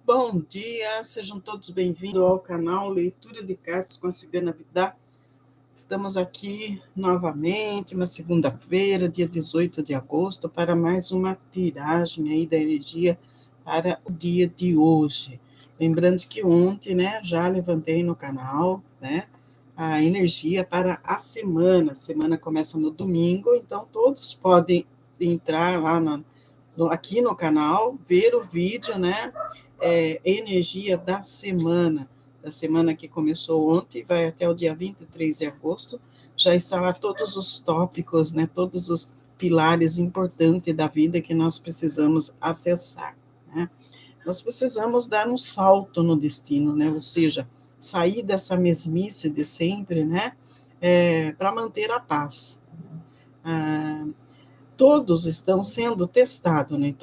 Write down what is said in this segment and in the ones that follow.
Bom dia, sejam todos bem-vindos ao canal Leitura de Cartas com a Cigana Vidá. Estamos aqui novamente, uma segunda-feira, dia 18 de agosto, para mais uma tiragem aí da energia para o dia de hoje. Lembrando que ontem, né, já levantei no canal, né, a energia para a semana. A semana começa no domingo, então todos podem entrar lá aqui no canal, ver o vídeo, né, energia da semana que começou ontem, vai até o dia 23 de agosto, já está lá todos os tópicos, né, todos os pilares importantes da vida que nós precisamos acessar, né? Nós precisamos dar um salto no destino, né, ou seja, sair dessa mesmice de sempre, né, para manter a paz. Todos estão sendo testados, né?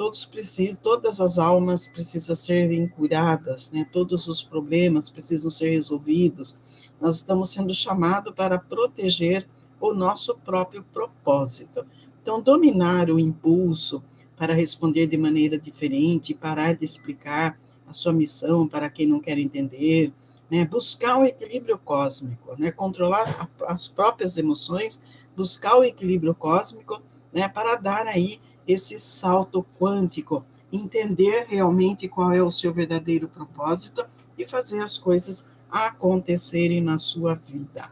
Todas as almas precisam serem curadas, né? Todos os problemas precisam ser resolvidos. Nós estamos sendo chamados para proteger o nosso próprio propósito. Então, dominar o impulso para responder de maneira diferente, parar de explicar a sua missão para quem não quer entender, né? Buscar o equilíbrio cósmico, né? Controlar as próprias emoções, buscar o equilíbrio cósmico, né, para dar aí esse salto quântico, entender realmente qual é o seu verdadeiro propósito e fazer as coisas acontecerem na sua vida.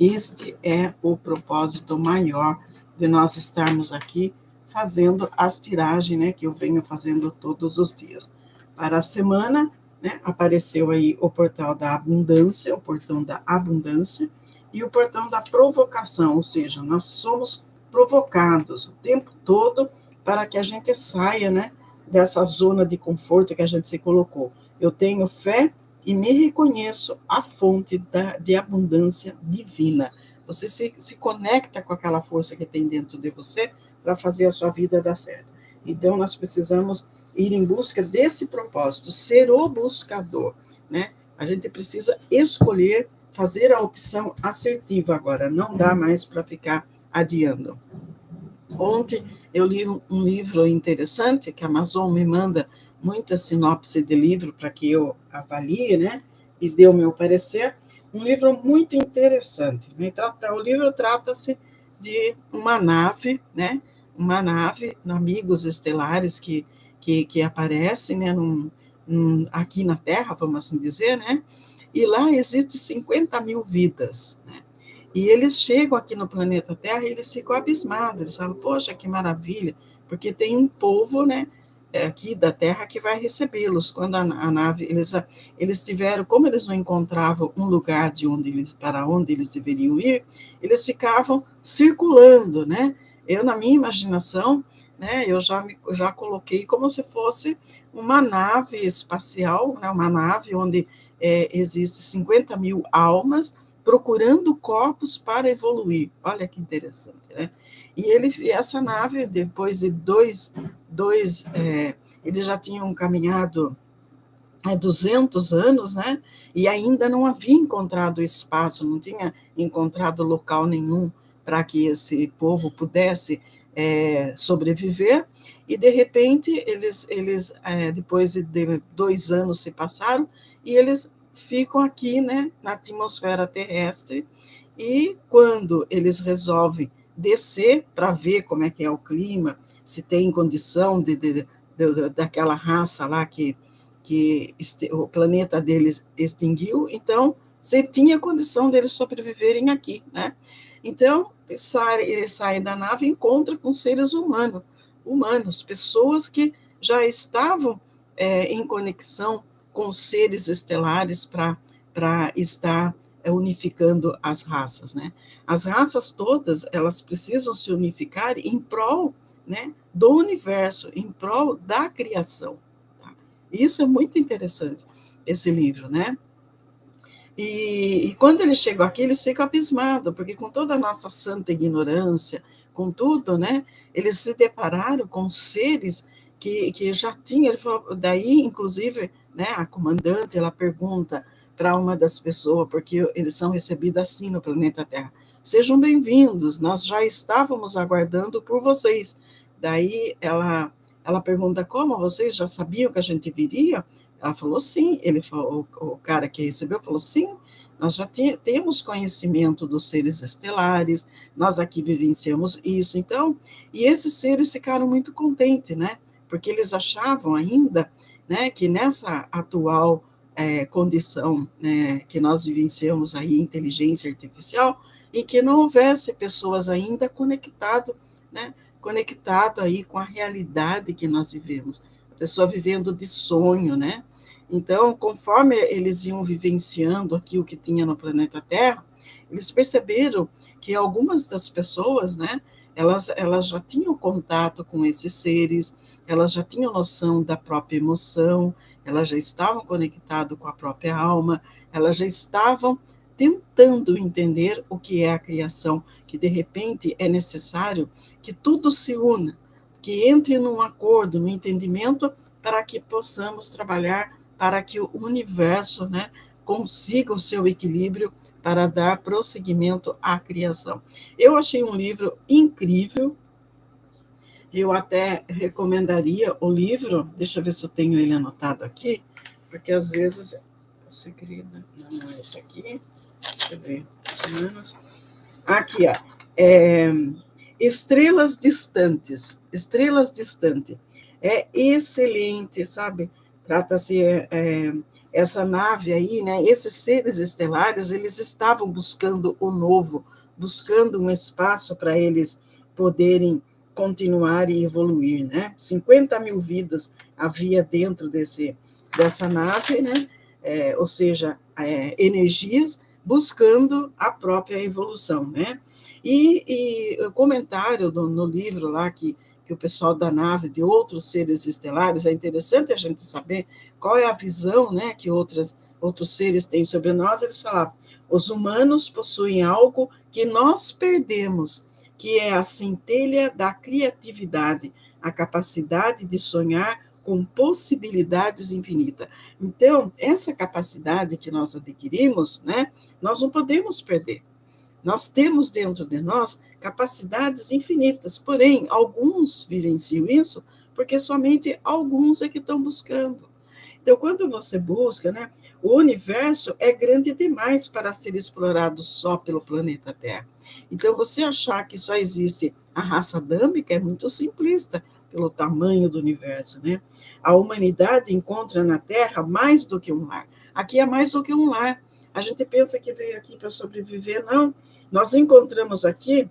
Este é o propósito maior de nós estarmos aqui fazendo as tiragens, né, que eu venho fazendo todos os dias. Para a semana, né, apareceu aí o portal da abundância, o portão da abundância e o portão da provocação, ou seja, nós somos provocados o tempo todo para que a gente saia, né, dessa zona de conforto que a gente se colocou. Eu tenho fé e me reconheço a fonte de abundância divina. Você se conecta com aquela força que tem dentro de você para fazer a sua vida dar certo. Então, nós precisamos ir em busca desse propósito, ser o buscador, né? A gente precisa escolher, fazer a opção assertiva agora, não dá mais para ficar adiando. Ontem eu li um livro interessante, que a Amazon me manda muita sinopse de livro para que eu avalie, né, e dê o meu parecer. Um livro muito interessante, né? O livro trata-se de uma nave, né, amigos estelares que aparecem, né, aqui na Terra, vamos assim dizer, né, e lá existem 50 mil vidas, né? E eles chegam aqui no planeta Terra e eles ficam abismados, eles falam, poxa, que maravilha, porque tem um povo, né, aqui da Terra que vai recebê-los. Quando a nave, eles tiveram, como eles não encontravam um lugar para onde eles deveriam ir, eles ficavam circulando, né? Eu, na minha imaginação, né, eu já coloquei como se fosse uma nave espacial, né, uma nave onde existe 50 mil almas, procurando corpos para evoluir. Olha que interessante, né? E essa nave, depois de eles já tinham caminhado há 200 anos, né? E ainda não havia encontrado espaço, não tinha encontrado local nenhum para que esse povo pudesse sobreviver. E, de repente, depois de 2 anos se passaram, e eles ficam aqui, né, na atmosfera terrestre, e quando eles resolvem descer para ver como é que é o clima, se tem condição daquela raça lá que o planeta deles extinguiu, então você tinha condição deles sobreviverem aqui, né? Então, eles saem da nave e encontram com seres humanos, pessoas que já estavam em conexão com seres estelares para estar unificando as raças, né? As raças todas, elas precisam se unificar em prol, né, do universo, em prol da criação. Tá? Isso é muito interessante, esse livro, né? E quando eles chegam aqui, eles ficam abismados, porque com toda a nossa santa ignorância, com tudo, né, eles se depararam com seres que já tinham, ele falou, daí, inclusive, né, a comandante, ela pergunta para uma das pessoas, porque eles são recebidos assim no planeta Terra, sejam bem-vindos, nós já estávamos aguardando por vocês. Daí Ela pergunta, como, vocês já sabiam que a gente viria? Ela falou, sim. Ele falou, o cara que recebeu falou, sim, nós já temos conhecimento dos seres estelares, nós aqui vivenciamos isso. Então, e esses seres ficaram muito contentes, né? Porque eles achavam ainda, né, que nessa atual condição, né, que nós vivenciamos aí, inteligência artificial, em que não houvesse pessoas ainda conectado, né, conectado aí com a realidade que nós vivemos, a pessoa vivendo de sonho, né? Então, conforme eles iam vivenciando aqui o que tinha no planeta Terra, eles perceberam que algumas das pessoas, né, elas já tinham contato com esses seres, elas já tinham noção da própria emoção, elas já estavam conectadas com a própria alma, elas já estavam tentando entender o que é a criação, que de repente é necessário que tudo se una, que entre num acordo, num entendimento, para que possamos trabalhar para que o universo, né, consiga o seu equilíbrio para dar prosseguimento à criação. Eu achei um livro incrível, eu até recomendaria o livro, deixa eu ver se eu tenho ele anotado aqui, porque às vezes, segredo, não é esse aqui, deixa eu ver, aqui, ó, Estrelas Distantes, Estrelas Distantes, é excelente, sabe? Trata-se, essa nave aí, né, esses seres estelares, eles estavam buscando o novo, buscando um espaço para eles poderem continuar e evoluir, né? 50 mil vidas havia dentro dessa nave, né? Ou seja, energias buscando a própria evolução, né? E o comentário no livro lá que o pessoal da nave, de outros seres estelares, é interessante a gente saber qual é a visão, né, que outros seres têm sobre nós. Eles falavam, os humanos possuem algo que nós perdemos, que é a centelha da criatividade, a capacidade de sonhar com possibilidades infinitas. Então, essa capacidade que nós adquirimos, né, nós não podemos perder. Nós temos dentro de nós capacidades infinitas, porém, alguns vivenciam isso porque somente alguns é que estão buscando. Então, quando você busca, né, o universo é grande demais para ser explorado só pelo planeta Terra. Então, você achar que só existe a raça adâmica é muito simplista pelo tamanho do universo, né? A humanidade encontra na Terra mais do que um lar. Aqui é mais do que um lar. A gente pensa que veio aqui para sobreviver, não. Nós encontramos aqui,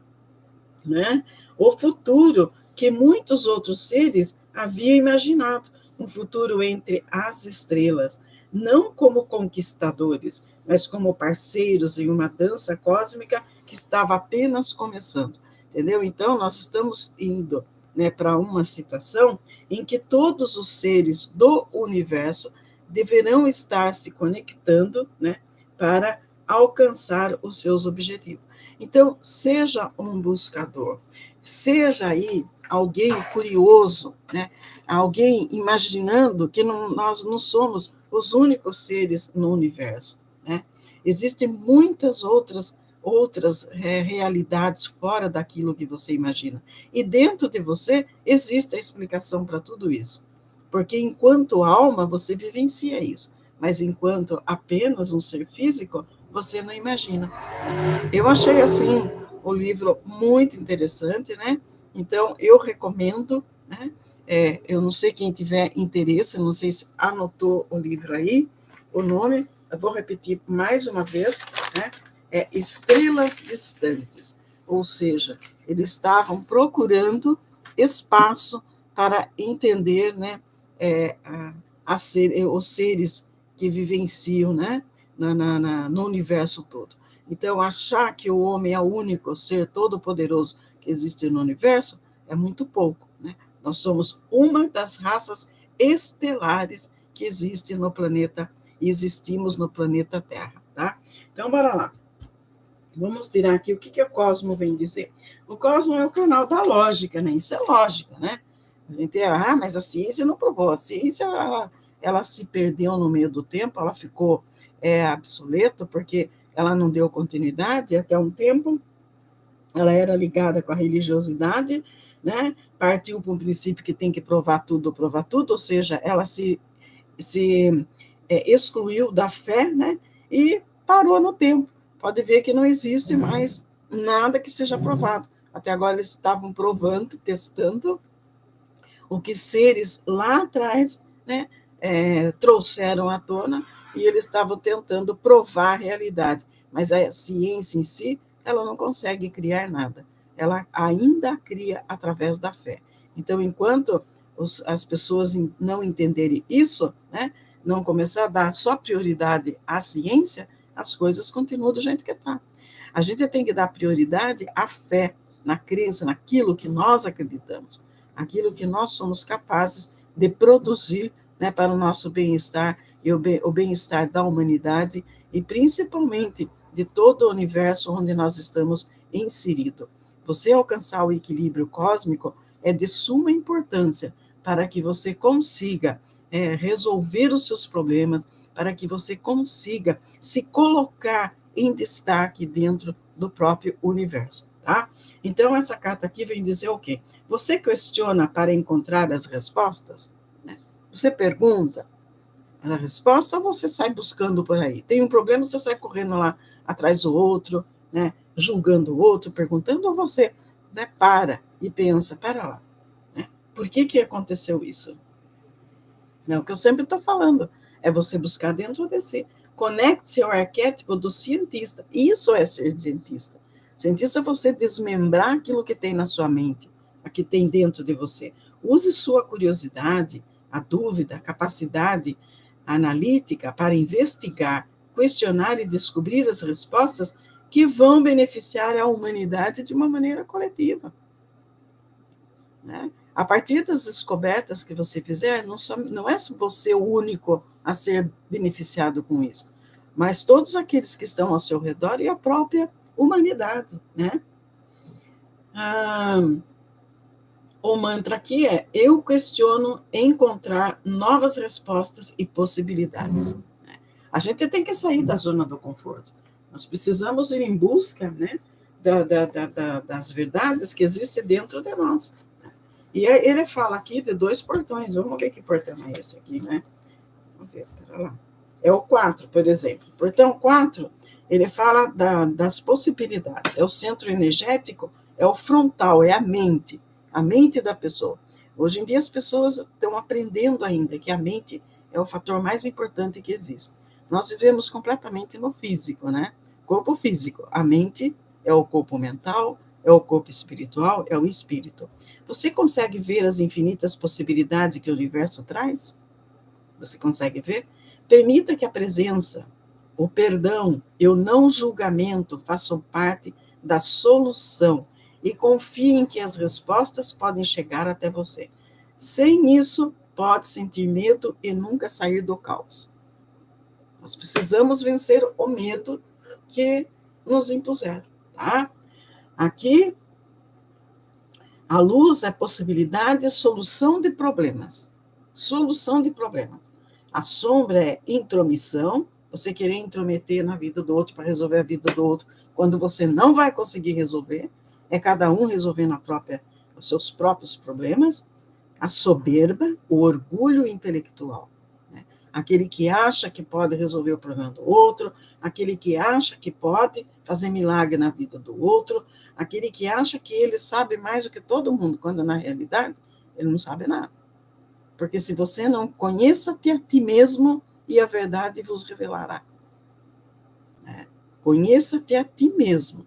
né, o futuro que muitos outros seres haviam imaginado, um futuro entre as estrelas, não como conquistadores, mas como parceiros em uma dança cósmica que estava apenas começando, entendeu? Então, nós estamos indo, né, para uma situação em que todos os seres do universo deverão estar se conectando, né, para alcançar os seus objetivos. Então, seja um buscador, seja aí alguém curioso, né? Alguém imaginando que nós não somos os únicos seres no universo, né? Existem muitas outras realidades fora daquilo que você imagina. E dentro de você existe a explicação para tudo isso. Porque enquanto alma, você vivencia isso. Mas enquanto apenas um ser físico, você não imagina. Eu achei, assim, o livro muito interessante, né? Então, eu recomendo, né? Eu não sei quem tiver interesse, não sei se anotou o livro aí, o nome, eu vou repetir mais uma vez, né? É Estrelas Distantes, ou seja, eles estavam procurando espaço para entender, né? Os seres que vivenciam, né? No universo todo. Então, achar que o homem é o único ser todo-poderoso que existe no universo é muito pouco, né? Nós somos uma das raças estelares que existe no planeta, existimos no planeta Terra, tá? Então, bora lá. Vamos tirar aqui o que o Cosmo vem dizer. O Cosmo é o canal da lógica, né? Isso é lógica, né? A gente, mas a ciência não provou. A ciência, ela se perdeu no meio do tempo, ela ficou obsoleta, porque ela não deu continuidade até um tempo, ela era ligada com a religiosidade, né? Partiu para um princípio que tem que provar tudo, ou seja, ela se excluiu da fé, né? E parou no tempo. Pode ver que não existe mais nada que seja provado. Até agora eles estavam provando, testando o que seres lá atrás, né, trouxeram à tona, e eles estavam tentando provar a realidade. Mas a ciência em si, ela não consegue criar nada. Ela ainda cria através da fé. Então, enquanto as pessoas não entenderem isso, né, não começar a dar só prioridade à ciência, as coisas continuam do jeito que está. A gente tem que dar prioridade à fé, na crença, naquilo que nós acreditamos, aquilo que nós somos capazes de produzir, né, para o nosso bem-estar e o bem-estar da humanidade e principalmente de todo o universo onde nós estamos inseridos. Você alcançar o equilíbrio cósmico é de suma importância para que você consiga resolver os seus problemas, para que você consiga se colocar em destaque dentro do próprio universo, tá? Então, essa carta aqui vem dizer o quê? Você questiona para encontrar as respostas? Né? Você pergunta a resposta ou você sai buscando por aí? Tem um problema, você sai correndo lá atrás do outro, né? Julgando o outro, perguntando, ou você, né, para e pensa, para lá, né? Por que aconteceu isso? É o que eu sempre estou falando, é você buscar dentro de si. Conecte-se ao arquétipo do cientista. Isso é ser cientista. Cientista é você desmembrar aquilo que tem na sua mente, o que tem dentro de você. Use sua curiosidade, a dúvida, a capacidade analítica para investigar, questionar e descobrir as respostas que vão beneficiar a humanidade de uma maneira coletiva, né? A partir das descobertas que você fizer, não é você o único a ser beneficiado com isso, mas todos aqueles que estão ao seu redor e a própria humanidade, né? O mantra aqui é: eu questiono encontrar novas respostas e possibilidades. A gente tem que sair da zona do conforto. Nós precisamos ir em busca, né, das verdades que existem dentro de nós. E ele fala aqui de 2 portões. Vamos ver que portão é esse aqui, né? Vamos ver, pera lá. É o 4, por exemplo. Portão 4, ele fala das possibilidades. É o centro energético, é o frontal, é a mente da pessoa. Hoje em dia as pessoas estão aprendendo ainda que a mente é o fator mais importante que existe. Nós vivemos completamente no físico, né? Corpo físico. A mente é o corpo mental, é o corpo espiritual, é o espírito. Você consegue ver as infinitas possibilidades que o universo traz? Você consegue ver? Permita que a presença, o perdão e o não julgamento façam parte da solução e confie em que as respostas podem chegar até você. Sem isso, pode sentir medo e nunca sair do caos. Nós precisamos vencer o medo que nos impuseram, tá? Aqui, a luz é possibilidade, solução de problemas. Solução de problemas. A sombra é intromissão, você querer intrometer na vida do outro para resolver a vida do outro, quando você não vai conseguir resolver, é cada um resolvendo os seus próprios problemas. A soberba, o orgulho intelectual. Né? Aquele que acha que pode resolver o problema do outro, aquele que acha que pode fazer milagre na vida do outro, aquele que acha que ele sabe mais do que todo mundo, quando na realidade ele não sabe nada. Porque se você não conheça-te a ti mesmo, e a verdade vos revelará. Conheça-te a ti mesmo.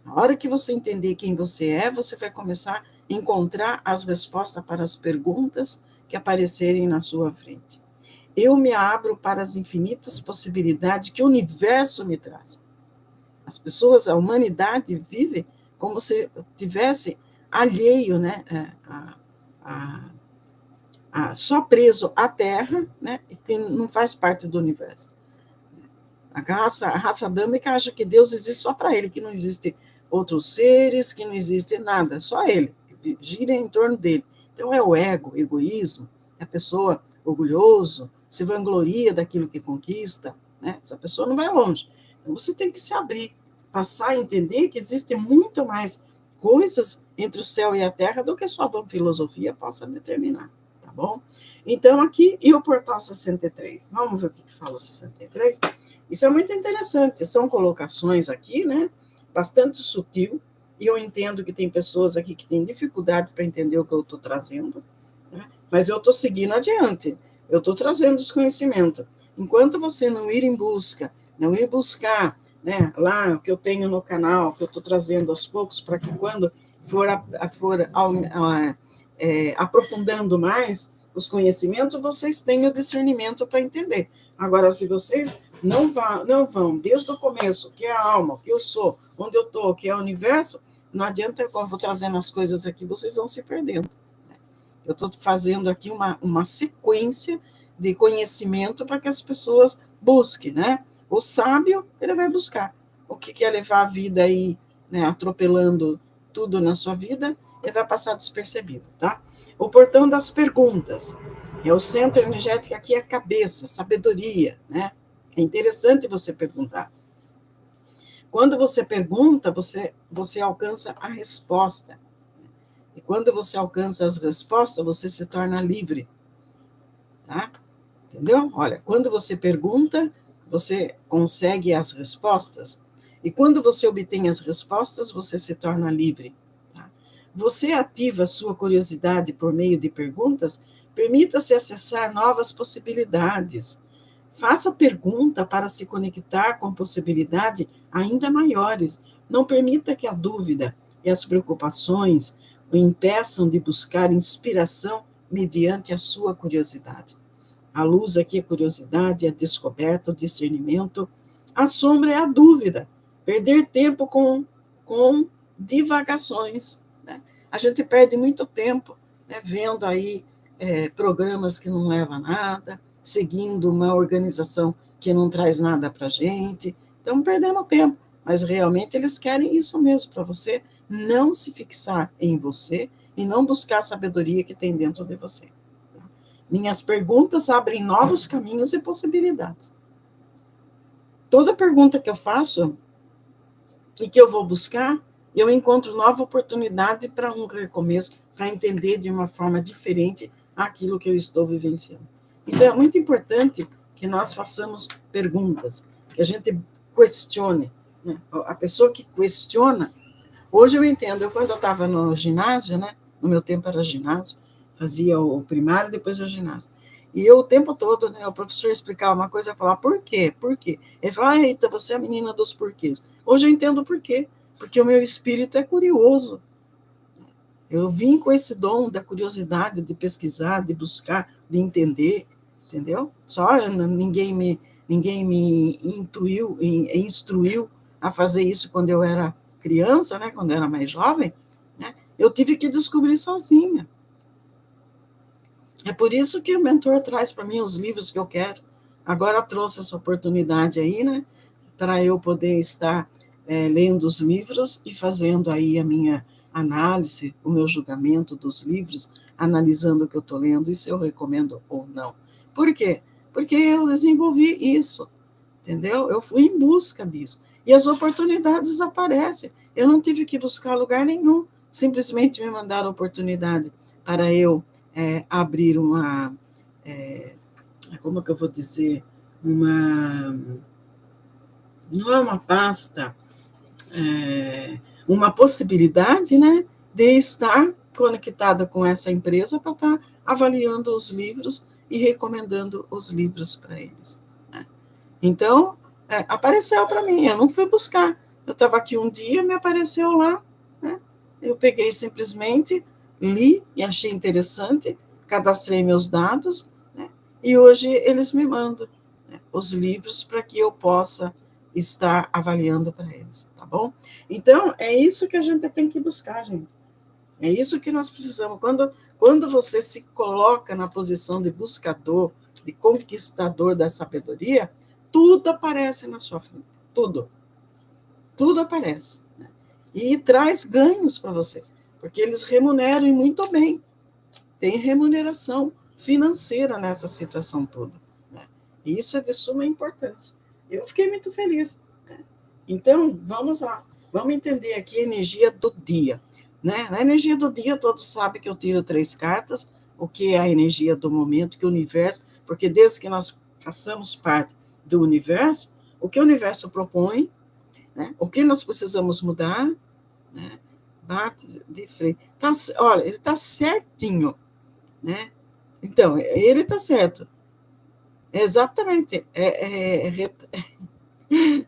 Na hora que você entender quem você é, você vai começar a encontrar as respostas para as perguntas que aparecerem na sua frente. Eu me abro para as infinitas possibilidades que o universo me traz. As pessoas, a humanidade vive como se tivesse alheio, né, só preso à Terra, né, e que não faz parte do universo. A raça adâmica acha que Deus existe só para ele, que não existe outros seres, que não existe nada, só ele, gira em torno dele. Então é o ego, o egoísmo, é a pessoa orgulhoso, se vangloria daquilo que conquista, né? Essa pessoa não vai longe. Então você tem que se abrir, passar a entender que existe muito mais coisas entre o céu e a terra do que sua vã filosofia possa determinar, tá bom? Então, aqui, e o portal 63? Vamos ver o que fala o 63? Isso é muito interessante, são colocações aqui, né, bastante sutil, e eu entendo que tem pessoas aqui que têm dificuldade para entender o que eu estou trazendo, né, mas eu estou seguindo adiante, eu estou trazendo os conhecimentos. Enquanto você não ir em busca, não ir buscar, né, lá o que eu tenho no canal, que eu estou trazendo aos poucos, para que quando for aprofundando mais os conhecimentos, vocês tenham o discernimento para entender. Agora, se vocês não vão desde o começo, o que é a alma, o que eu sou, onde eu estou, o que é o universo, não adianta eu vou trazendo as coisas aqui, vocês vão se perdendo. Eu estou fazendo aqui uma sequência de conhecimento para que as pessoas busquem, né? O sábio, ele vai buscar. O que quer levar a vida aí, né, atropelando tudo na sua vida, ele vai passar despercebido, tá? O portão das perguntas. É o centro energético aqui, é a cabeça, sabedoria, né? É interessante você perguntar. Quando você pergunta, você alcança a resposta. E quando você alcança as respostas, você se torna livre. Tá? Entendeu? Olha, quando você pergunta, você consegue as respostas. E quando você obtém as respostas, você se torna livre. Tá? Você ativa a sua curiosidade por meio de perguntas, permita-se acessar novas possibilidades. Faça pergunta para se conectar com possibilidades ainda maiores. Não permita que a dúvida e as preocupações o impeçam de buscar inspiração mediante a sua curiosidade. A luz aqui é a curiosidade, a descoberta, o discernimento. A sombra é a dúvida. Perder tempo com divagações. Né? A gente perde muito tempo, né, vendo aí programas que não levam a nada, seguindo uma organização que não traz nada para a gente. Estamos perdendo tempo. Mas realmente eles querem isso mesmo, para você não se fixar em você e não buscar a sabedoria que tem dentro de você. Minhas perguntas abrem novos caminhos e possibilidades. Toda pergunta que eu faço e que eu vou buscar, eu encontro nova oportunidade para um recomeço, para entender de uma forma diferente aquilo que eu estou vivenciando. Então, é muito importante que nós façamos perguntas, que a gente questione. Né? A pessoa que questiona, hoje eu entendo, quando eu estava no ginásio, né? No meu tempo era ginásio, fazia o primário e depois o ginásio. E eu o tempo todo, né, o professor explicava uma coisa, eu falava, por quê? Por quê? Ele falava, eita, você é a menina dos porquês. Hoje eu entendo por quê. Porque o meu espírito é curioso. Eu vim com esse dom da curiosidade, de pesquisar, de buscar, de entender, entendeu? Só ninguém me instruiu a fazer isso quando eu era criança, né, quando eu era mais jovem, né? Eu tive que descobrir sozinha. É por isso que o mentor traz para mim os livros que eu quero. Agora trouxe essa oportunidade aí, né, para eu poder estar lendo os livros e fazendo aí a minha análise, o meu julgamento dos livros, analisando o que eu estou lendo e se eu recomendo ou não. Por quê? Porque eu desenvolvi isso, entendeu? Eu fui em busca disso. E as oportunidades aparecem. Eu não tive que buscar lugar nenhum. Simplesmente me mandaram a oportunidade para eu abrir uma, como que eu vou dizer, não é uma pasta, uma possibilidade, né, de estar conectada com essa empresa para estar avaliando os livros e recomendando os livros para eles. Né? Então, apareceu para mim, eu não fui buscar. Eu estava aqui um dia, me apareceu lá, né? Eu peguei simplesmente, li e achei interessante, cadastrei meus dados, né? E hoje eles me mandam, né, os livros para que eu possa estar avaliando para eles, tá bom? Então, é isso que a gente tem que buscar, gente. É isso que nós precisamos. Quando você se coloca na posição de buscador, de conquistador da sabedoria, tudo aparece na sua frente. Tudo. Tudo aparece. Né? E traz ganhos para você. Porque eles remuneram e muito bem. Tem remuneração financeira nessa situação toda. Né? E isso é de suma importância. Eu fiquei muito feliz. Né? Então, vamos lá. Vamos entender aqui a energia do dia. né? Na energia do dia, todos sabem que eu tiro 3 cartas, o que é a energia do momento, que o universo, porque desde que nós façamos parte do universo, o que o universo propõe, né? O que nós precisamos mudar, né? Bate de frente. Olha, ele está certinho, né? Então, ele está certo. Exatamente.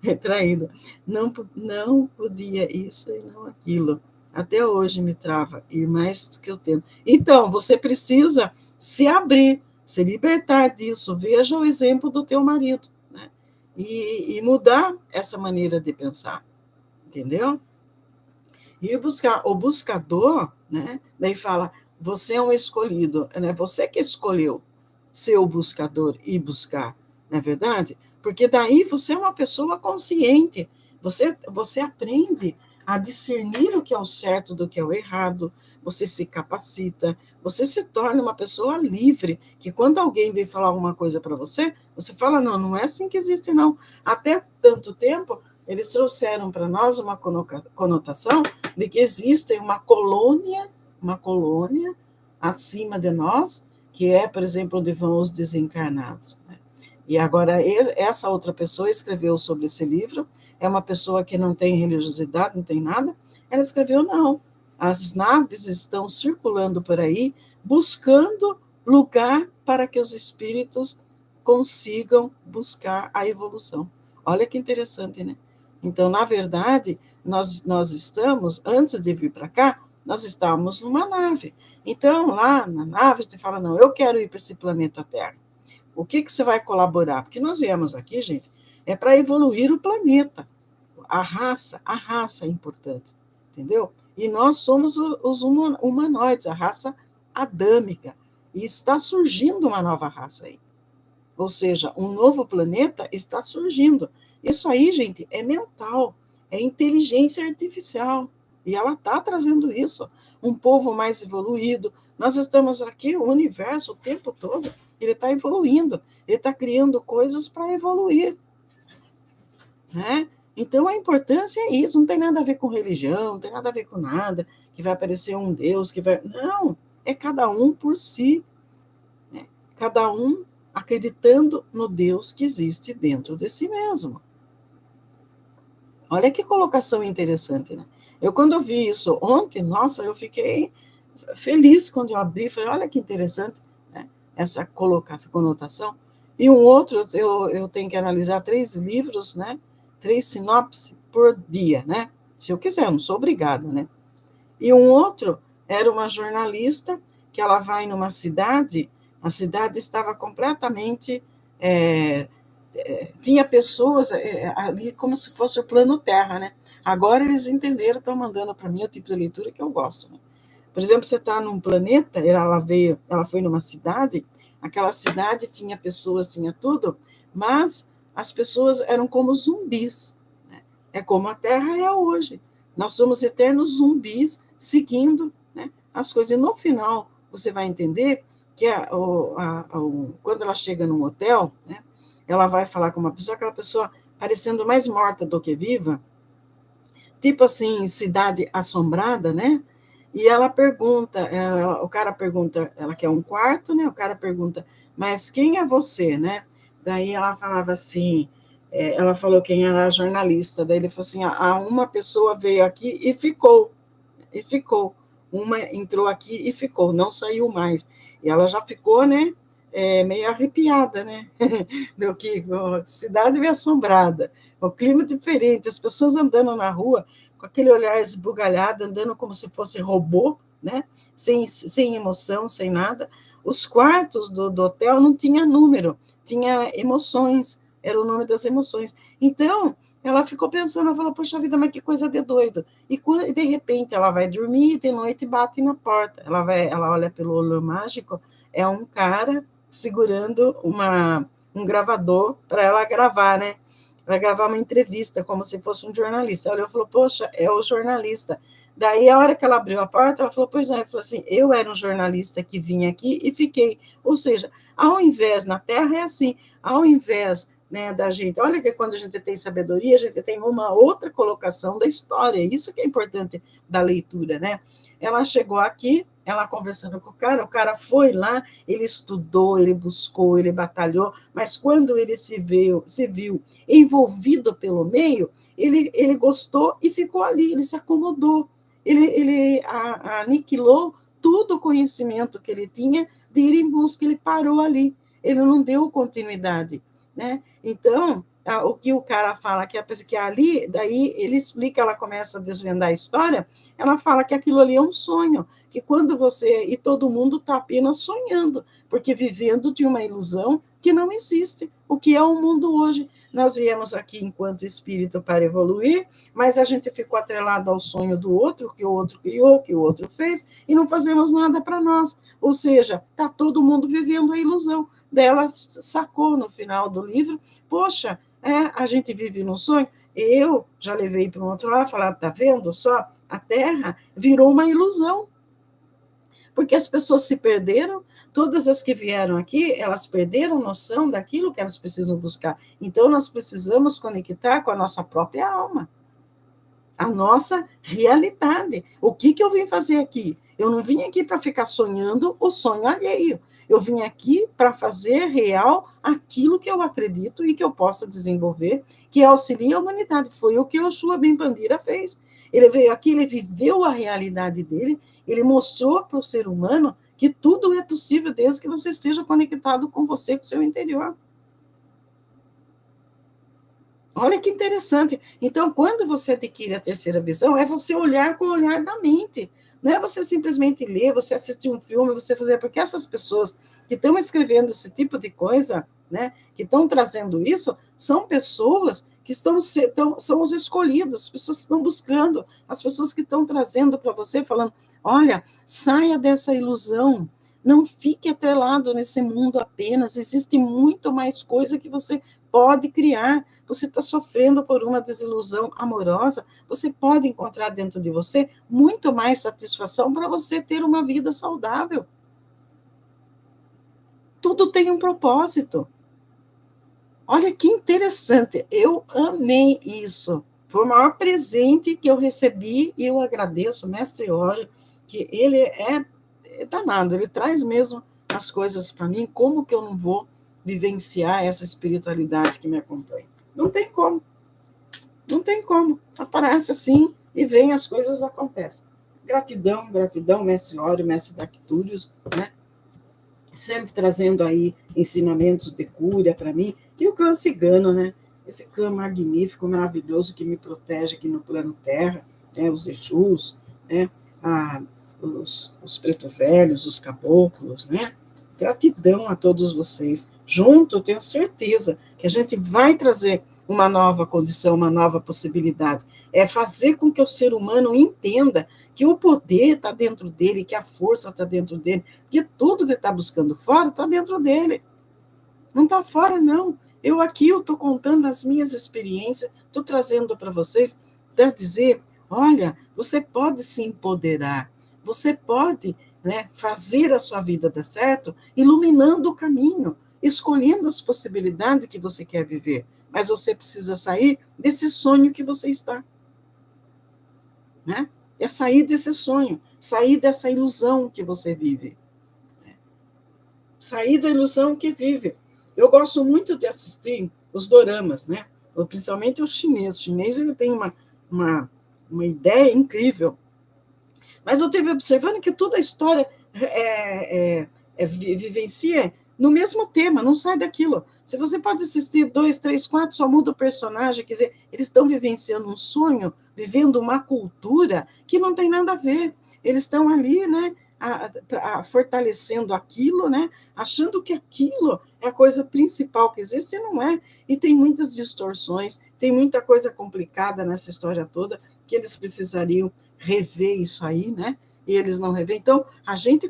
Retraída. Não podia isso e não aquilo. Até hoje me trava, e mais do que eu tento. Então, você precisa se abrir, se libertar disso. Veja o exemplo do teu marido, né? E mudar essa maneira de pensar, entendeu? E o buscador, né? Daí fala, você é um escolhido, né? Você que escolheu ser o buscador e buscar, não é verdade? Porque daí você é uma pessoa consciente, você aprende a discernir o que é o certo do que é o errado, você se capacita, você se torna uma pessoa livre, que quando alguém vem falar alguma coisa para você, você fala, não, não é assim que existe, não. Até tanto tempo, eles trouxeram para nós uma conotação de que existe uma colônia acima de nós, que é, por exemplo, onde vão os desencarnados, né? E agora, essa outra pessoa escreveu sobre esse livro, é uma pessoa que não tem religiosidade, não tem nada, ela escreveu, não, as naves estão circulando por aí, buscando lugar para que os espíritos consigam buscar a evolução. Olha que interessante, né? Então, na verdade, nós estamos, antes de vir para cá, nós estávamos numa nave. Então, lá na nave, você fala, não, eu quero ir para esse planeta Terra. O que você vai colaborar? Porque nós viemos aqui, gente, é para evoluir o planeta. A raça é importante, entendeu? E nós somos os humanoides, a raça adâmica. E está surgindo uma nova raça aí. Ou seja, um novo planeta está surgindo. Isso aí, gente, é mental, é inteligência artificial. E ela está trazendo isso. Um povo mais evoluído. Nós estamos aqui, o universo, o tempo todo, ele está evoluindo. Ele está criando coisas para evoluir, né? Então, a importância é isso. Não tem nada a ver com religião, não tem nada a ver com nada, que vai aparecer um Deus, que vai... Não, é cada um por si, né? Cada um acreditando no Deus que existe dentro de si mesmo. Olha que colocação interessante, né? Quando eu vi isso ontem, nossa, eu fiquei feliz quando eu abri, falei, olha que interessante, né? Essa conotação. E um outro, eu tenho que analisar 3 livros, né? 3 sinopses por dia, né? Se eu quiser, eu não sou obrigada, né? E um outro era uma jornalista que ela vai numa cidade, a cidade estava completamente... tinha pessoas ali como se fosse o plano Terra, né? Agora eles entenderam, estão mandando para mim o tipo de leitura que eu gosto, né? Por exemplo, você está num planeta, ela foi numa cidade, aquela cidade tinha pessoas, tinha tudo, mas as pessoas eram como zumbis, né? É como a Terra é hoje. Nós somos eternos zumbis seguindo, né, as coisas. E no final, você vai entender que quando ela chega num hotel, né, ela vai falar com uma pessoa, aquela pessoa parecendo mais morta do que viva, tipo assim, cidade assombrada, né? E ela pergunta, o cara pergunta, ela quer um quarto, né? O cara pergunta, mas quem é você, né? Daí ela falava assim, ela falou quem era a jornalista, daí ele falou assim, uma pessoa veio aqui e ficou. Uma entrou aqui e ficou, não saiu mais. E ela já ficou, né, meio arrepiada, né? Do que cidade meio assombrada, o clima diferente, as pessoas andando na rua com aquele olhar esbugalhado, andando como se fosse robô, né? Sem emoção, sem nada. Os quartos do hotel não tinha número, tinha emoções, era o nome das emoções. Então, ela ficou pensando, ela falou, poxa vida, mas que coisa de doido. E de repente ela vai dormir e de noite bate na porta. Ela olha pelo olho mágico, é um cara segurando um gravador para ela gravar, né? Para gravar uma entrevista, como se fosse um jornalista. Ela falou, poxa, é o jornalista. Daí, a hora que ela abriu a porta, ela falou, pois não, ela falou assim, eu era um jornalista que vim aqui e fiquei. Ou seja, ao invés, na Terra é assim, ao invés né, da gente. Olha que quando a gente tem sabedoria, a gente tem uma outra colocação da história. Isso que é importante da leitura, né? Ela chegou aqui, ela conversando com o cara foi lá, ele estudou, ele buscou, ele batalhou, mas quando ele se viu envolvido pelo meio, ele gostou e ficou ali, ele se acomodou, ele aniquilou todo o conhecimento que ele tinha de ir em busca, ele parou ali, ele não deu continuidade, né? Então, o que o cara fala, que ali, daí ele explica, ela começa a desvendar a história, ela fala que aquilo ali é um sonho, que quando você, e todo mundo está apenas sonhando, porque vivendo de uma ilusão que não existe, o que é o mundo hoje. Nós viemos aqui enquanto espírito para evoluir, mas a gente ficou atrelado ao sonho do outro, que o outro criou, que o outro fez, e não fazemos nada para nós. Ou seja, está todo mundo vivendo a ilusão. Daí ela sacou no final do livro, poxa, a gente vive num sonho. Eu já levei para um outro lado, falar, tá vendo só? A Terra virou uma ilusão, porque as pessoas se perderam, todas as que vieram aqui, elas perderam noção daquilo que elas precisam buscar. Então, nós precisamos conectar com a nossa própria alma, a nossa realidade. O que eu vim fazer aqui? Eu não vim aqui para ficar sonhando o sonho alheio. Eu vim aqui para fazer real aquilo que eu acredito e que eu possa desenvolver, que auxilia a humanidade. Foi o que o Oshua Ben Pandira fez. Ele veio aqui, ele viveu a realidade dele, ele mostrou para o ser humano que tudo é possível desde que você esteja conectado com você, com o seu interior. Olha que interessante. Então, quando você adquire a terceira visão, é você olhar com o olhar da mente. Não é você simplesmente ler, você assistir um filme, você fazer. Porque essas pessoas que estão escrevendo esse tipo de coisa, né, que estão trazendo isso, são pessoas que são os escolhidos, as pessoas que estão buscando, as pessoas que estão trazendo para você, falando: olha, saia dessa ilusão. Não fique atrelado nesse mundo apenas, existe muito mais coisa que você pode criar. Você está sofrendo por uma desilusão amorosa, você pode encontrar dentro de você muito mais satisfação para você ter uma vida saudável. Tudo tem um propósito. Olha que interessante, eu amei isso. Foi o maior presente que eu recebi e eu agradeço, mestre Olho, que ele é danado, ele traz mesmo as coisas para mim, como que eu não vou vivenciar essa espiritualidade que me acompanha? Não tem como. Não tem como. Aparece assim e vem, as coisas acontecem. Gratidão, gratidão, mestre Lório, mestre Dactúrios, né? Sempre trazendo aí ensinamentos de cura para mim. E o clã cigano, né? Esse clã magnífico, maravilhoso, que me protege aqui no plano Terra, né? Os Exus, né? Os preto velhos, os caboclos, né? Gratidão a todos vocês. Junto, eu tenho certeza que a gente vai trazer uma nova condição, uma nova possibilidade. É fazer com que o ser humano entenda que o poder está dentro dele, que a força está dentro dele, que tudo que ele está buscando fora está dentro dele. Não está fora, não. Eu aqui estou contando as minhas experiências, estou trazendo para vocês, para dizer, olha, você pode se empoderar, você pode, né, fazer a sua vida dar certo, iluminando o caminho, escolhendo as possibilidades que você quer viver. Mas você precisa sair desse sonho que você está. Né? É sair desse sonho, sair dessa ilusão que você vive. Sair da ilusão que vive. Eu gosto muito de assistir os doramas, né? Principalmente o chinês. O chinês ele tem uma ideia incrível. Mas eu estive observando que toda a história vivencia no mesmo tema, não sai daquilo. Se você pode assistir 2, 3, 4, só muda o personagem, quer dizer, eles estão vivenciando um sonho, vivendo uma cultura que não tem nada a ver. Eles estão ali, né, fortalecendo aquilo, né, achando que aquilo é a coisa principal que existe, e não é. E tem muitas distorções, tem muita coisa complicada nessa história toda, que eles precisariam rever isso aí, né? E eles não revêem. Então, a gente,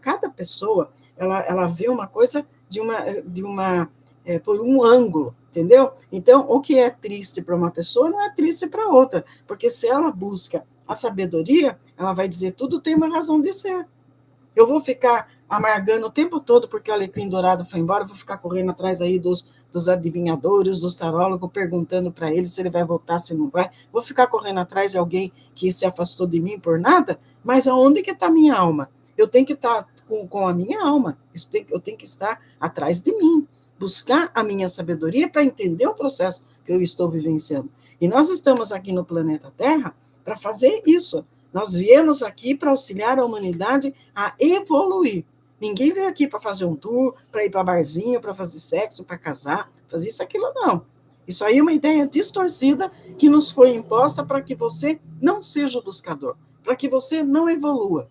cada pessoa, ela vê uma coisa por um ângulo, entendeu? Então, o que é triste para uma pessoa não é triste para outra, porque se ela busca a sabedoria, ela vai dizer, tudo tem uma razão de ser. Eu vou ficar amargando o tempo todo porque o alecrim dourado foi embora, eu vou ficar correndo atrás aí dos adivinhadores, dos tarólogos, perguntando para ele se ele vai voltar, se não vai. Vou ficar correndo atrás de alguém que se afastou de mim por nada? Mas aonde que está a minha alma? Eu tenho que estar com a minha alma, eu tenho que estar atrás de mim, buscar a minha sabedoria para entender o processo que eu estou vivenciando. E nós estamos aqui no planeta Terra para fazer isso. Nós viemos aqui para auxiliar a humanidade a evoluir. Ninguém veio aqui para fazer um tour, para ir para barzinho, para fazer sexo, para casar, fazer isso, aquilo, não. Isso aí é uma ideia distorcida que nos foi imposta para que você não seja o buscador, para que você não evolua.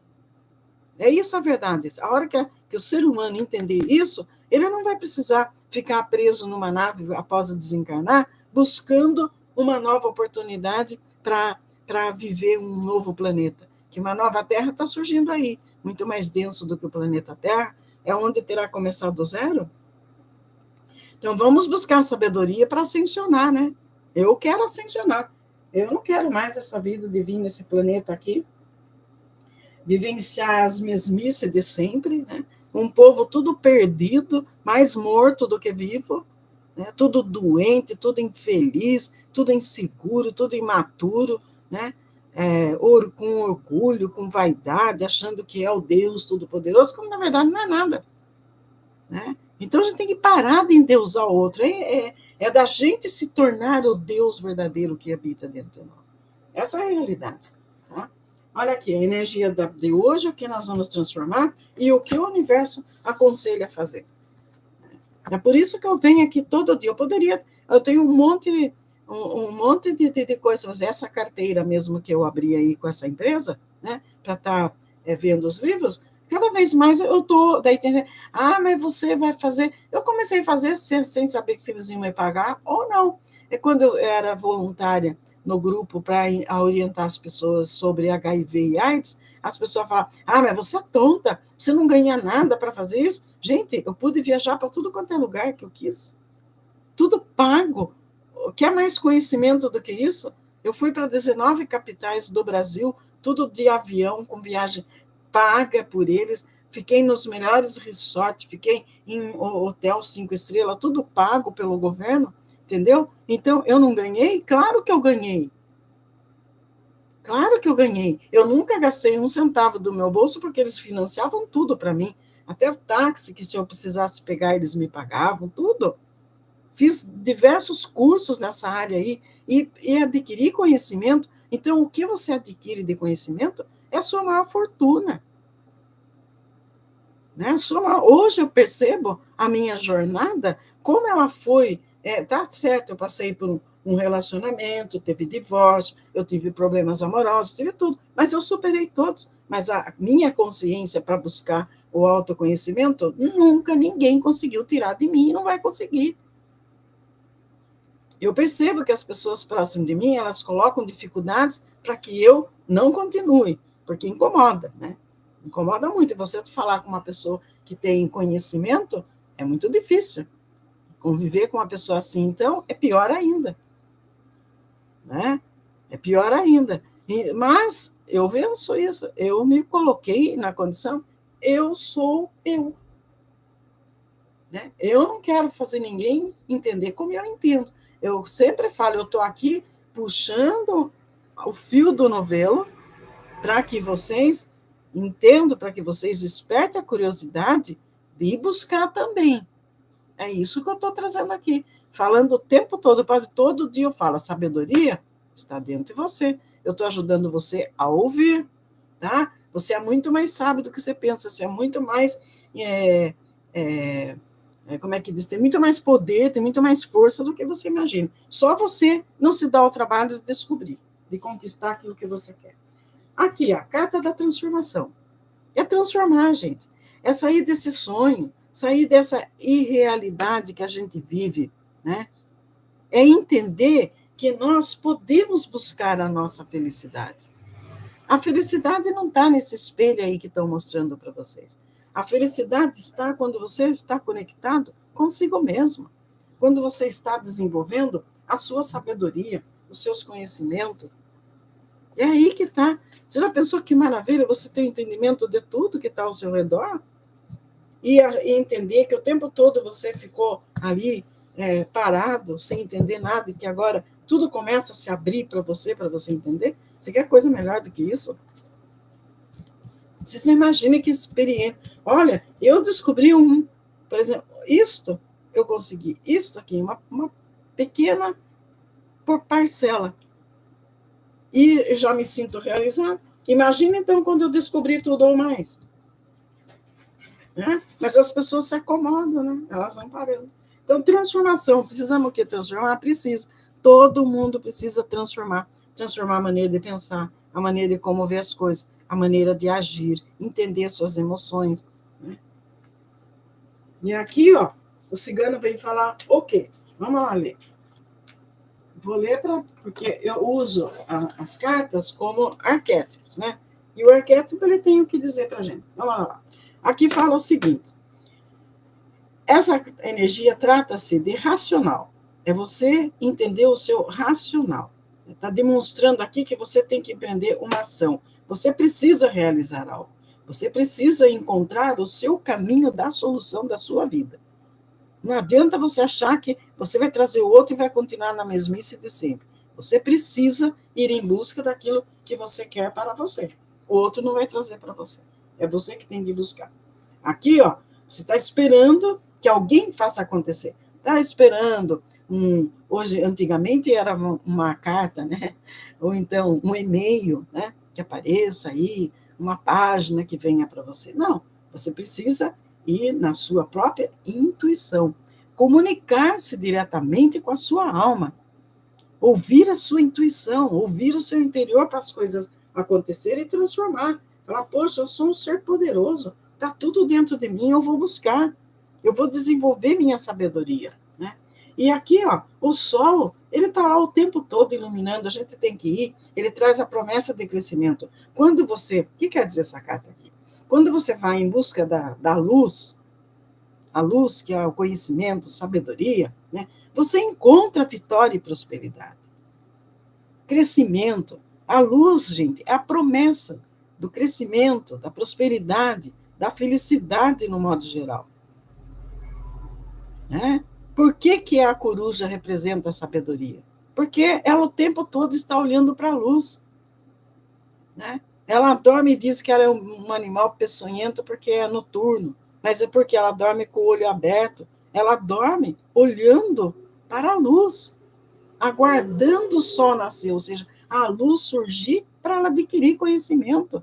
É isso a verdade. A hora que o ser humano entender isso, ele não vai precisar ficar preso numa nave após desencarnar, buscando uma nova oportunidade para viver um novo planeta. Que uma nova Terra está surgindo aí, muito mais denso do que o planeta Terra, é onde terá começado do zero. Então, vamos buscar sabedoria para ascensionar, né? Eu quero ascensionar. Eu não quero mais essa vida de vir nesse planeta aqui, vivenciar as mesmices de sempre, né? Um povo tudo perdido, mais morto do que vivo, né? Tudo doente, tudo infeliz, tudo inseguro, tudo imaturo, né? Com orgulho, com vaidade, achando que é o Deus Todo-Poderoso, quando na verdade não é nada, né? Então a gente tem que parar de endeusar o outro, é da gente se tornar o Deus verdadeiro que habita dentro de nós. Essa é a realidade, tá? Olha aqui, a energia de hoje, o que nós vamos transformar e o que o universo aconselha a fazer. É por isso que eu venho aqui todo dia. Eu tenho um monte de coisas, fazer essa carteira mesmo que eu abri aí com essa empresa, né, para estar vendo os livros, cada vez mais eu estou, daí tem, mas você vai fazer, eu comecei a fazer sem saber se eles iam me pagar ou não. É quando eu era voluntária no grupo para orientar as pessoas sobre HIV e AIDS, as pessoas falavam, mas você é tonta, você não ganha nada para fazer isso. Gente, eu pude viajar para tudo quanto é lugar que eu quis. Tudo pago. Quer mais conhecimento do que isso? Eu fui para 19 capitais do Brasil, tudo de avião, com viagem paga por eles. Fiquei nos melhores resorts, fiquei em hotel 5 estrelas, tudo pago pelo governo, entendeu? Então, eu não ganhei? Claro que eu ganhei. Claro que eu ganhei. Eu nunca gastei um centavo do meu bolso porque eles financiavam tudo para mim. Até o táxi, que se eu precisasse pegar, eles me pagavam, tudo. Fiz diversos cursos nessa área aí e adquiri conhecimento. Então, o que você adquire de conhecimento é a sua maior fortuna. Né? Hoje eu percebo a minha jornada, como ela foi. Tá certo, eu passei por um relacionamento, teve divórcio, eu tive problemas amorosos, tive tudo, mas eu superei todos. Mas a minha consciência para buscar o autoconhecimento, nunca ninguém conseguiu tirar de mim e não vai conseguir. Eu percebo que as pessoas próximas de mim, elas colocam dificuldades para que eu não continue, porque incomoda, né? Incomoda muito. E você falar com uma pessoa que tem conhecimento é muito difícil. Conviver com uma pessoa assim, então, é pior ainda. Né? É pior ainda. Mas eu venço isso. Eu me coloquei na condição, eu sou eu. Né? Eu não quero fazer ninguém entender como eu entendo. Eu sempre falo, eu estou aqui puxando o fio do novelo para que vocês entendam, para que vocês despertem a curiosidade de ir buscar também. É isso que eu estou trazendo aqui. Falando o tempo todo, todo dia eu falo, a sabedoria está dentro de você. Eu estou ajudando você a ouvir, tá? Você é muito mais sábio do que você pensa, você é muito mais... como é que diz? Tem muito mais poder, tem muito mais força do que você imagina. Só você não se dá o trabalho de descobrir, de conquistar aquilo que você quer. Aqui, a carta da transformação. É transformar, gente. É sair desse sonho, sair dessa irrealidade que a gente vive, né? É entender que nós podemos buscar a nossa felicidade. A felicidade não está nesse espelho aí que estão mostrando para vocês. A felicidade está quando você está conectado consigo mesmo, quando você está desenvolvendo a sua sabedoria, os seus conhecimentos. É aí que está. Você já pensou que maravilha você ter entendimento de tudo que está ao seu redor? e entender que o tempo todo você ficou ali parado, sem entender nada, e que agora tudo começa a se abrir para você entender? Você quer coisa melhor do que isso? Você imagina que experiência. Olha, eu descobri por exemplo, isto eu consegui, isto aqui, uma pequena por parcela. E já me sinto realizado. Imagina, então, quando eu descobrir tudo ou mais. Né? Mas as pessoas se acomodam, né? Elas vão parando. Então, transformação. Precisamos o quê? Transformar? Precisa. Todo mundo precisa transformar. Transformar a maneira de pensar, a maneira de como ver as coisas, a maneira de agir, entender suas emoções. Né? E aqui, ó, o cigano vem falar o quê? Vamos lá ler. Vou ler porque eu uso as cartas como arquétipos, né? E o arquétipo ele tem o que dizer para a gente. Vamos lá. Aqui fala o seguinte: essa energia trata-se de racional. É você entender o seu racional. Está demonstrando aqui que você tem que empreender uma ação. Você precisa realizar algo. Você precisa encontrar o seu caminho da solução da sua vida. Não adianta você achar que você vai trazer o outro e vai continuar na mesmice de sempre. Você precisa ir em busca daquilo que você quer para você. O outro não vai trazer para você. É você que tem que buscar. Aqui, ó, você está esperando que alguém faça acontecer. Está esperando hoje, antigamente era uma carta, né? Ou então um e-mail, né? Que apareça aí, uma página que venha para você. Não, você precisa ir na sua própria intuição, comunicar-se diretamente com a sua alma, ouvir a sua intuição, ouvir o seu interior para as coisas acontecerem e transformar. Falar, poxa, eu sou um ser poderoso, está tudo dentro de mim, eu vou buscar, eu vou desenvolver minha sabedoria, né? E aqui, ó, o sol, ele está lá o tempo todo iluminando, a gente tem que ir, ele traz a promessa de crescimento. Quando você, o que quer dizer essa carta aqui? Quando você vai em busca da luz, a luz que é o conhecimento, sabedoria, né, você encontra vitória e prosperidade. Crescimento. A luz, gente, é a promessa do crescimento, da prosperidade, da felicidade no modo geral. Né? Por que a coruja representa a sabedoria? Porque ela o tempo todo está olhando para a luz. Né? Ela dorme e diz que ela é um animal peçonhento porque é noturno, mas é porque ela dorme com o olho aberto. Ela dorme olhando para a luz, aguardando o sol nascer, ou seja, a luz surgir para ela adquirir conhecimento.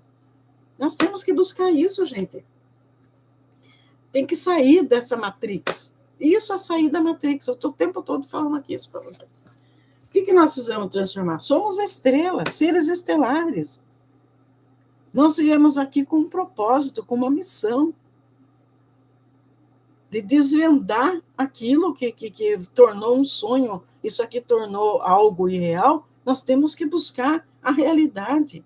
Nós temos que buscar isso, gente. Tem que sair dessa matrix. Isso é sair da matrix. Eu estou o tempo todo falando aqui isso para vocês. O que nós precisamos transformar? Somos estrelas, seres estelares. Nós viemos aqui com um propósito, com uma missão de desvendar aquilo que tornou um sonho, isso aqui tornou algo irreal. Nós temos que buscar a realidade.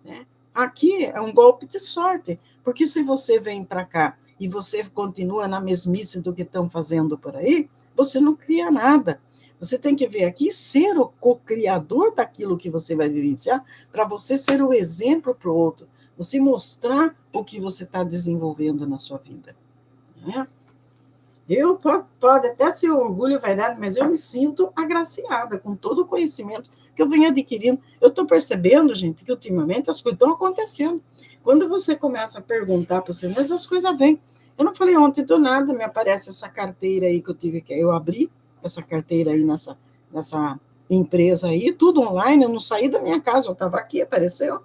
Né? Aqui é um golpe de sorte, porque se você vem para cá e você continua na mesmice do que estão fazendo por aí, você não cria nada. Você tem que ver aqui ser o co-criador daquilo que você vai vivenciar, para você ser o exemplo para o outro, você mostrar o que você está desenvolvendo na sua vida. Né? Eu pode até ser orgulho e vaidade, mas eu me sinto agraciada com todo o conhecimento que eu venho adquirindo. Eu estou percebendo, gente, que ultimamente as coisas estão acontecendo. Quando você começa a perguntar para você, mas as coisas vêm. Eu não falei ontem do nada, me aparece essa carteira aí que eu tive que eu abri, essa carteira aí nessa empresa aí, tudo online, eu não saí da minha casa, eu estava aqui, apareceu.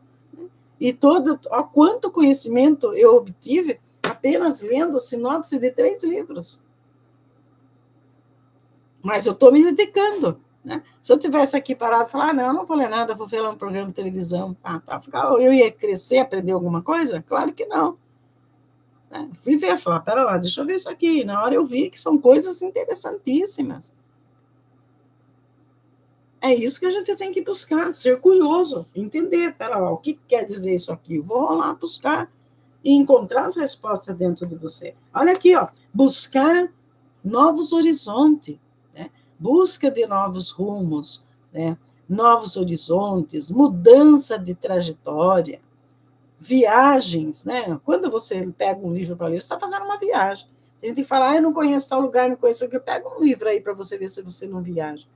E quanto conhecimento eu obtive apenas lendo sinopse de 3 livros. Mas eu estou me dedicando. Né? Se eu tivesse aqui parado e falar, não, eu não vou ler nada, vou ver lá um programa de televisão, eu ia crescer, aprender alguma coisa? Claro que não. Né? Fui ver, falar, pera lá, deixa eu ver isso aqui. Na hora eu vi que são coisas interessantíssimas. É isso que a gente tem que buscar, ser curioso, entender, pera lá, o que quer dizer isso aqui? Vou lá buscar e encontrar as respostas dentro de você. Olha aqui, ó, buscar novos horizontes, né? Busca de novos rumos, né? Novos horizontes, mudança de trajetória, viagens, né? Quando você pega um livro para ler, você está fazendo uma viagem. A gente fala, eu não conheço tal lugar, não conheço aqui. Pega um livro aí para você ver se você não viaja.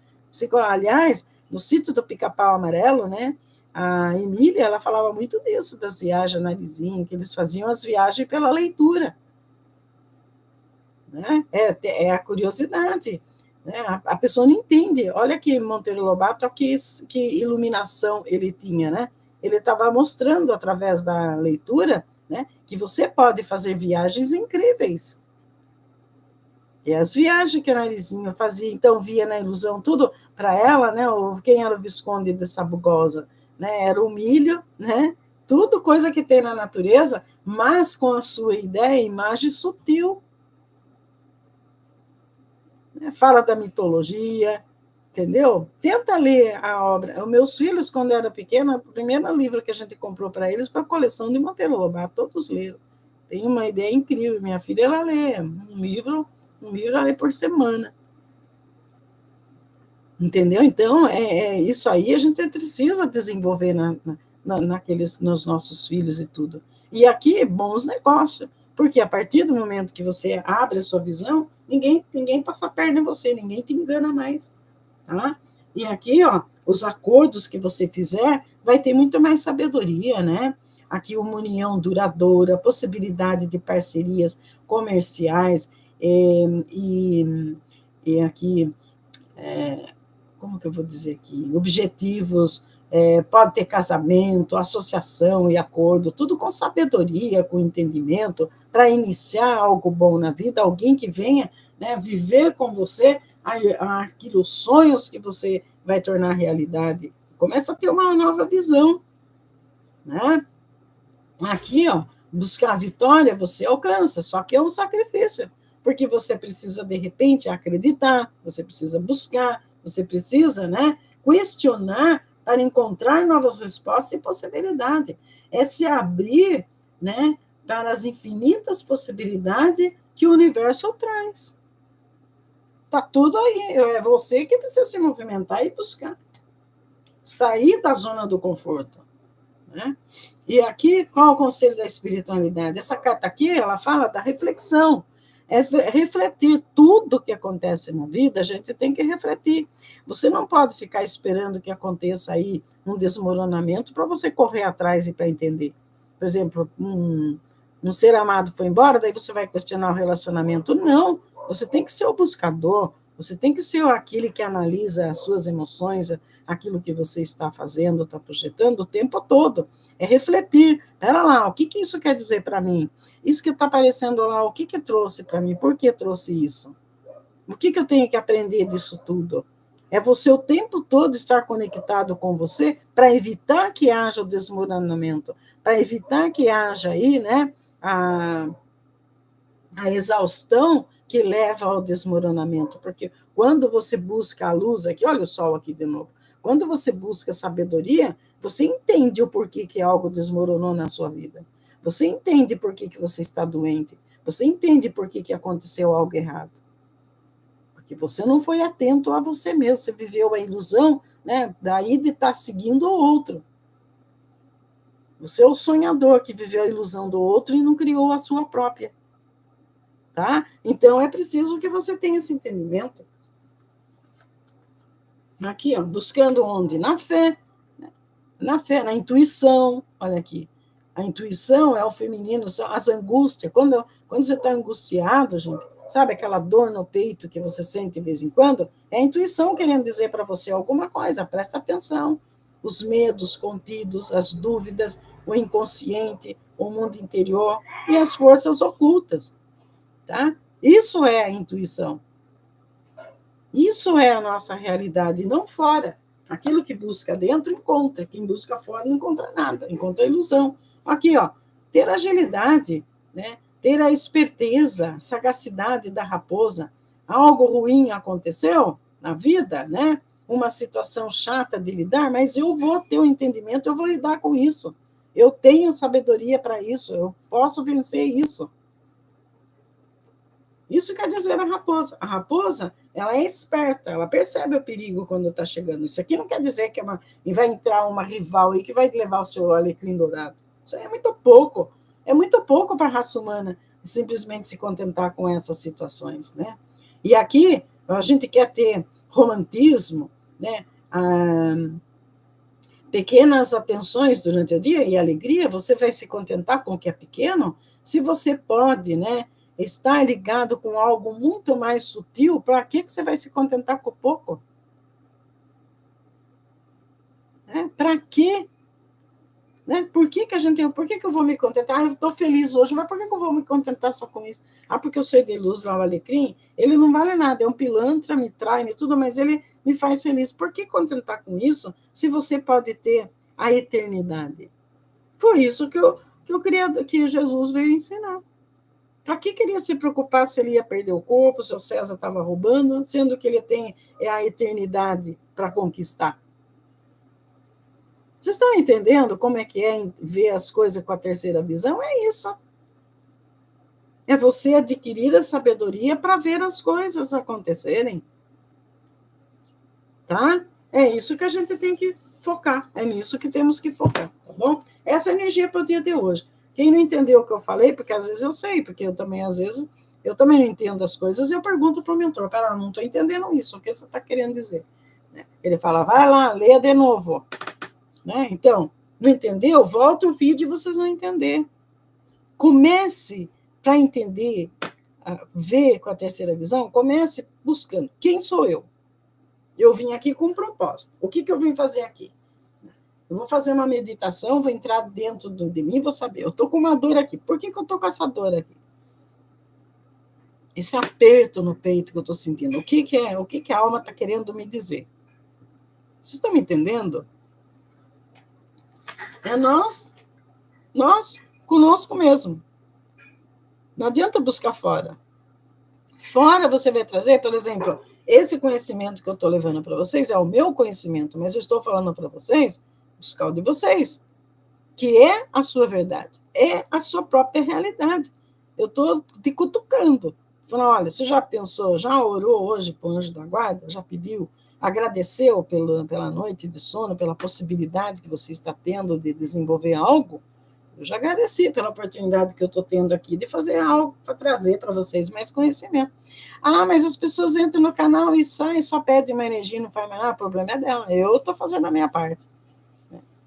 Aliás, no sítio do Pica-Pau Amarelo, né? A Emília, ela falava muito disso, das viagens na Narizinho, que eles faziam as viagens pela leitura. Né? É a curiosidade. Né? A pessoa não entende. Olha que Monteiro Lobato, que iluminação ele tinha, né? Ele estava mostrando através da leitura, né, que você pode fazer viagens incríveis. E as viagens que a Narizinho fazia, então via na ilusão tudo para ela, né? Quem era o Visconde de Sabugosa, né? Era o milho, né? Tudo coisa que tem na natureza, mas com a sua ideia, imagem sutil. Né? Fala da mitologia, entendeu? Tenta ler a obra. Os meus filhos, quando eu era pequena, o primeiro livro que a gente comprou para eles foi a coleção de Monteiro Lobato, todos leram. Tem uma ideia incrível. Minha filha, ela lê um livro ela lê por semana. Entendeu? Então, isso aí a gente precisa desenvolver nos nossos filhos e tudo. E aqui, bons negócios, porque a partir do momento que você abre a sua visão, ninguém passa a perna em você, ninguém te engana mais. Tá? E aqui, ó, os acordos que você fizer, vai ter muito mais sabedoria, né? Aqui, uma união duradoura, possibilidade de parcerias comerciais, e aqui, como que eu vou dizer aqui? Objetivos, pode ter casamento, associação e acordo, tudo com sabedoria, com entendimento, para iniciar algo bom na vida, alguém que venha, né, viver com você aqueles sonhos que você vai tornar realidade. Começa a ter uma nova visão, né? Aqui, ó, buscar a vitória você alcança, só que é um sacrifício, porque você precisa, de repente, acreditar, você precisa buscar, você precisa, né, questionar para encontrar novas respostas e possibilidades. É se abrir, né, para as infinitas possibilidades que o universo traz. Está tudo aí, é você que precisa se movimentar e buscar. Sair da zona do conforto. Né? E aqui, qual é o conselho da espiritualidade? Essa carta aqui, ela fala da reflexão. É refletir tudo que acontece na vida, a gente tem que refletir. Você não pode ficar esperando que aconteça aí um desmoronamento para você correr atrás e para entender. Por exemplo, um ser amado foi embora, daí você vai questionar o relacionamento. Não, você tem que ser o buscador, você tem que ser aquele que analisa as suas emoções, aquilo que você está fazendo, está projetando o tempo todo. É refletir. Espera lá, o que isso quer dizer para mim? Isso que está aparecendo lá, o que trouxe para mim? Por que trouxe isso? O que eu tenho que aprender disso tudo? É você o tempo todo estar conectado com você para evitar que haja o desmoronamento, para evitar que haja aí, né, a exaustão que leva ao desmoronamento, porque quando você busca a luz aqui, olha o sol aqui de novo, quando você busca sabedoria, você entende o porquê que algo desmoronou na sua vida, você entende por que você está doente, você entende por que aconteceu algo errado, porque você não foi atento a você mesmo, você viveu a ilusão, né, daí de estar seguindo o outro. Você é o sonhador que viveu a ilusão do outro e não criou a sua própria. Tá? Então, é preciso que você tenha esse entendimento. Aqui, ó, buscando onde? Na fé. Na fé, na intuição. Olha aqui. A intuição é o feminino, são as angústias. Quando você está angustiado, gente, sabe aquela dor no peito que você sente de vez em quando? É a intuição querendo dizer para você alguma coisa, presta atenção. Os medos contidos, as dúvidas, o inconsciente, o mundo interior e as forças ocultas. Tá? Isso é a intuição. Isso é a nossa realidade, não fora. Aquilo que busca dentro, encontra. Quem busca fora não encontra nada, encontra ilusão. Aqui, ó, ter agilidade, né? Ter a esperteza, a sagacidade da raposa. Algo ruim aconteceu na vida, né? Uma situação chata de lidar, mas eu vou ter o entendimento, eu vou lidar com isso. Eu tenho sabedoria para isso, eu posso vencer isso. Isso quer dizer a raposa. A raposa, ela é esperta, ela percebe o perigo quando está chegando. Isso aqui não quer dizer que vai entrar uma rival aí que vai levar o seu alecrim dourado. Isso aí é muito pouco para a raça humana simplesmente se contentar com essas situações, né? E aqui a gente quer ter romantismo, né? Pequenas atenções durante o dia e alegria, você vai se contentar com o que é pequeno? Se você pode, né, estar ligado com algo muito mais sutil, para que você vai se contentar com pouco? Né? Para quê? Né? Por que a gente, por que eu vou me contentar? Eu estou feliz hoje, mas por que eu vou me contentar só com isso? Porque eu sou de luz lá, o alecrim, ele não vale nada, é um pilantra, me trai, me tudo, mas ele me faz feliz. Por que contentar com isso se você pode ter a eternidade? Foi isso que eu queria, que Jesus veio ensinar. Para que queria se preocupar se ele ia perder o corpo, se o César estava roubando, sendo que ele tem a eternidade para conquistar? Vocês estão entendendo como é que é ver as coisas com a terceira visão? É isso. É você adquirir a sabedoria para ver as coisas acontecerem. Tá? É isso que a gente tem que focar. É nisso que temos que focar, tá bom? Essa é a energia para o dia de hoje. Quem não entendeu o que eu falei, porque às vezes eu sei, porque eu também, às vezes, eu também não entendo as coisas, eu pergunto para o mentor, cara, não estou entendendo isso, o que você está querendo dizer? Ele fala, vai lá, lê de novo. Né? Então, não entendeu? Volta o vídeo e vocês vão entender. Comece para entender, ver com a terceira visão, comece buscando. Quem sou eu? Eu vim aqui com um propósito. O que eu vim fazer aqui? Eu vou fazer uma meditação, vou entrar dentro de mim, vou saber. Eu estou com uma dor aqui. Por que eu estou com essa dor aqui? Esse aperto no peito que eu estou sentindo. O que a alma está querendo me dizer? Vocês estão me entendendo? É nós conosco mesmo. Não adianta buscar fora. Fora você vai trazer, por exemplo, esse conhecimento que eu estou levando para vocês é o meu conhecimento, mas eu estou falando para vocês, buscar o de vocês, que é a sua verdade, é a sua própria realidade. Eu estou te cutucando, falando, olha, você já pensou, já orou hoje para o anjo da guarda? Já pediu? Agradeceu pela noite de sono, pela possibilidade que você está tendo de desenvolver algo? Eu já agradeci pela oportunidade que eu estou tendo aqui de fazer algo para trazer para vocês mais conhecimento. Ah, mas as pessoas entram no canal e saem, só pedem uma energia, não faz mais nada, o problema é dela. Eu estou fazendo a minha parte.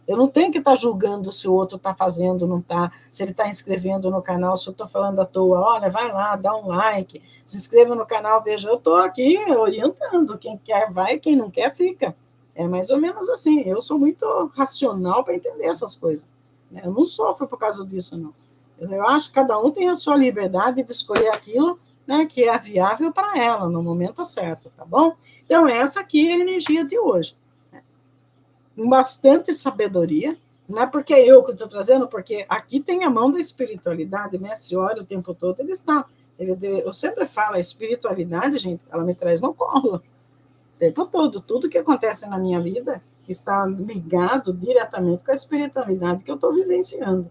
Eu não tenho que estar julgando se o outro está fazendo, não está, se ele está inscrevendo no canal, se eu estou falando à toa. Olha, vai lá, dá um like, se inscreva no canal, veja, eu estou aqui orientando. Quem quer vai, quem não quer fica. É mais ou menos assim. Eu sou muito racional para entender essas coisas. Eu não sofro por causa disso, não. Eu acho que cada um tem a sua liberdade de escolher aquilo, né, que é viável para ela, no momento certo, tá bom? Então, essa aqui é a energia de hoje. Com bastante sabedoria, não é porque eu que estou trazendo, porque aqui tem a mão da espiritualidade, né? Se olha o tempo todo, ele está. Eu sempre falo, a espiritualidade, gente, ela me traz no colo. O tempo todo, tudo que acontece na minha vida está ligado diretamente com a espiritualidade que eu estou vivenciando.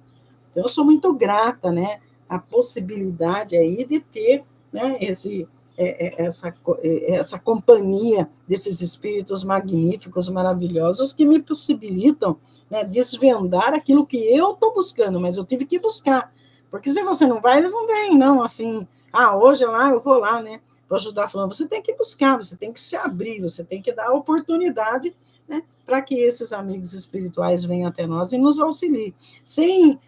Então, eu sou muito grata, né, a possibilidade aí de ter, né, essa companhia desses espíritos magníficos, maravilhosos, que me possibilitam, né, desvendar aquilo que eu estou buscando, mas eu tive que buscar. Porque se você não vai, eles não vêm, não, assim, hoje lá, eu vou lá, né, vou ajudar falando, você tem que buscar, você tem que se abrir, você tem que dar a oportunidade, né, para que esses amigos espirituais venham até nós e nos auxiliem, sem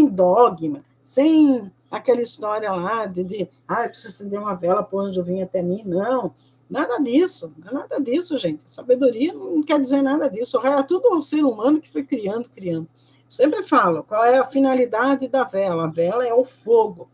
dogma, sem aquela história lá de eu preciso acender uma vela para o anjo vir até mim, não, nada disso, gente, sabedoria não quer dizer nada disso, é tudo o ser humano que foi criando, sempre falo, qual é a finalidade da vela? A vela é o fogo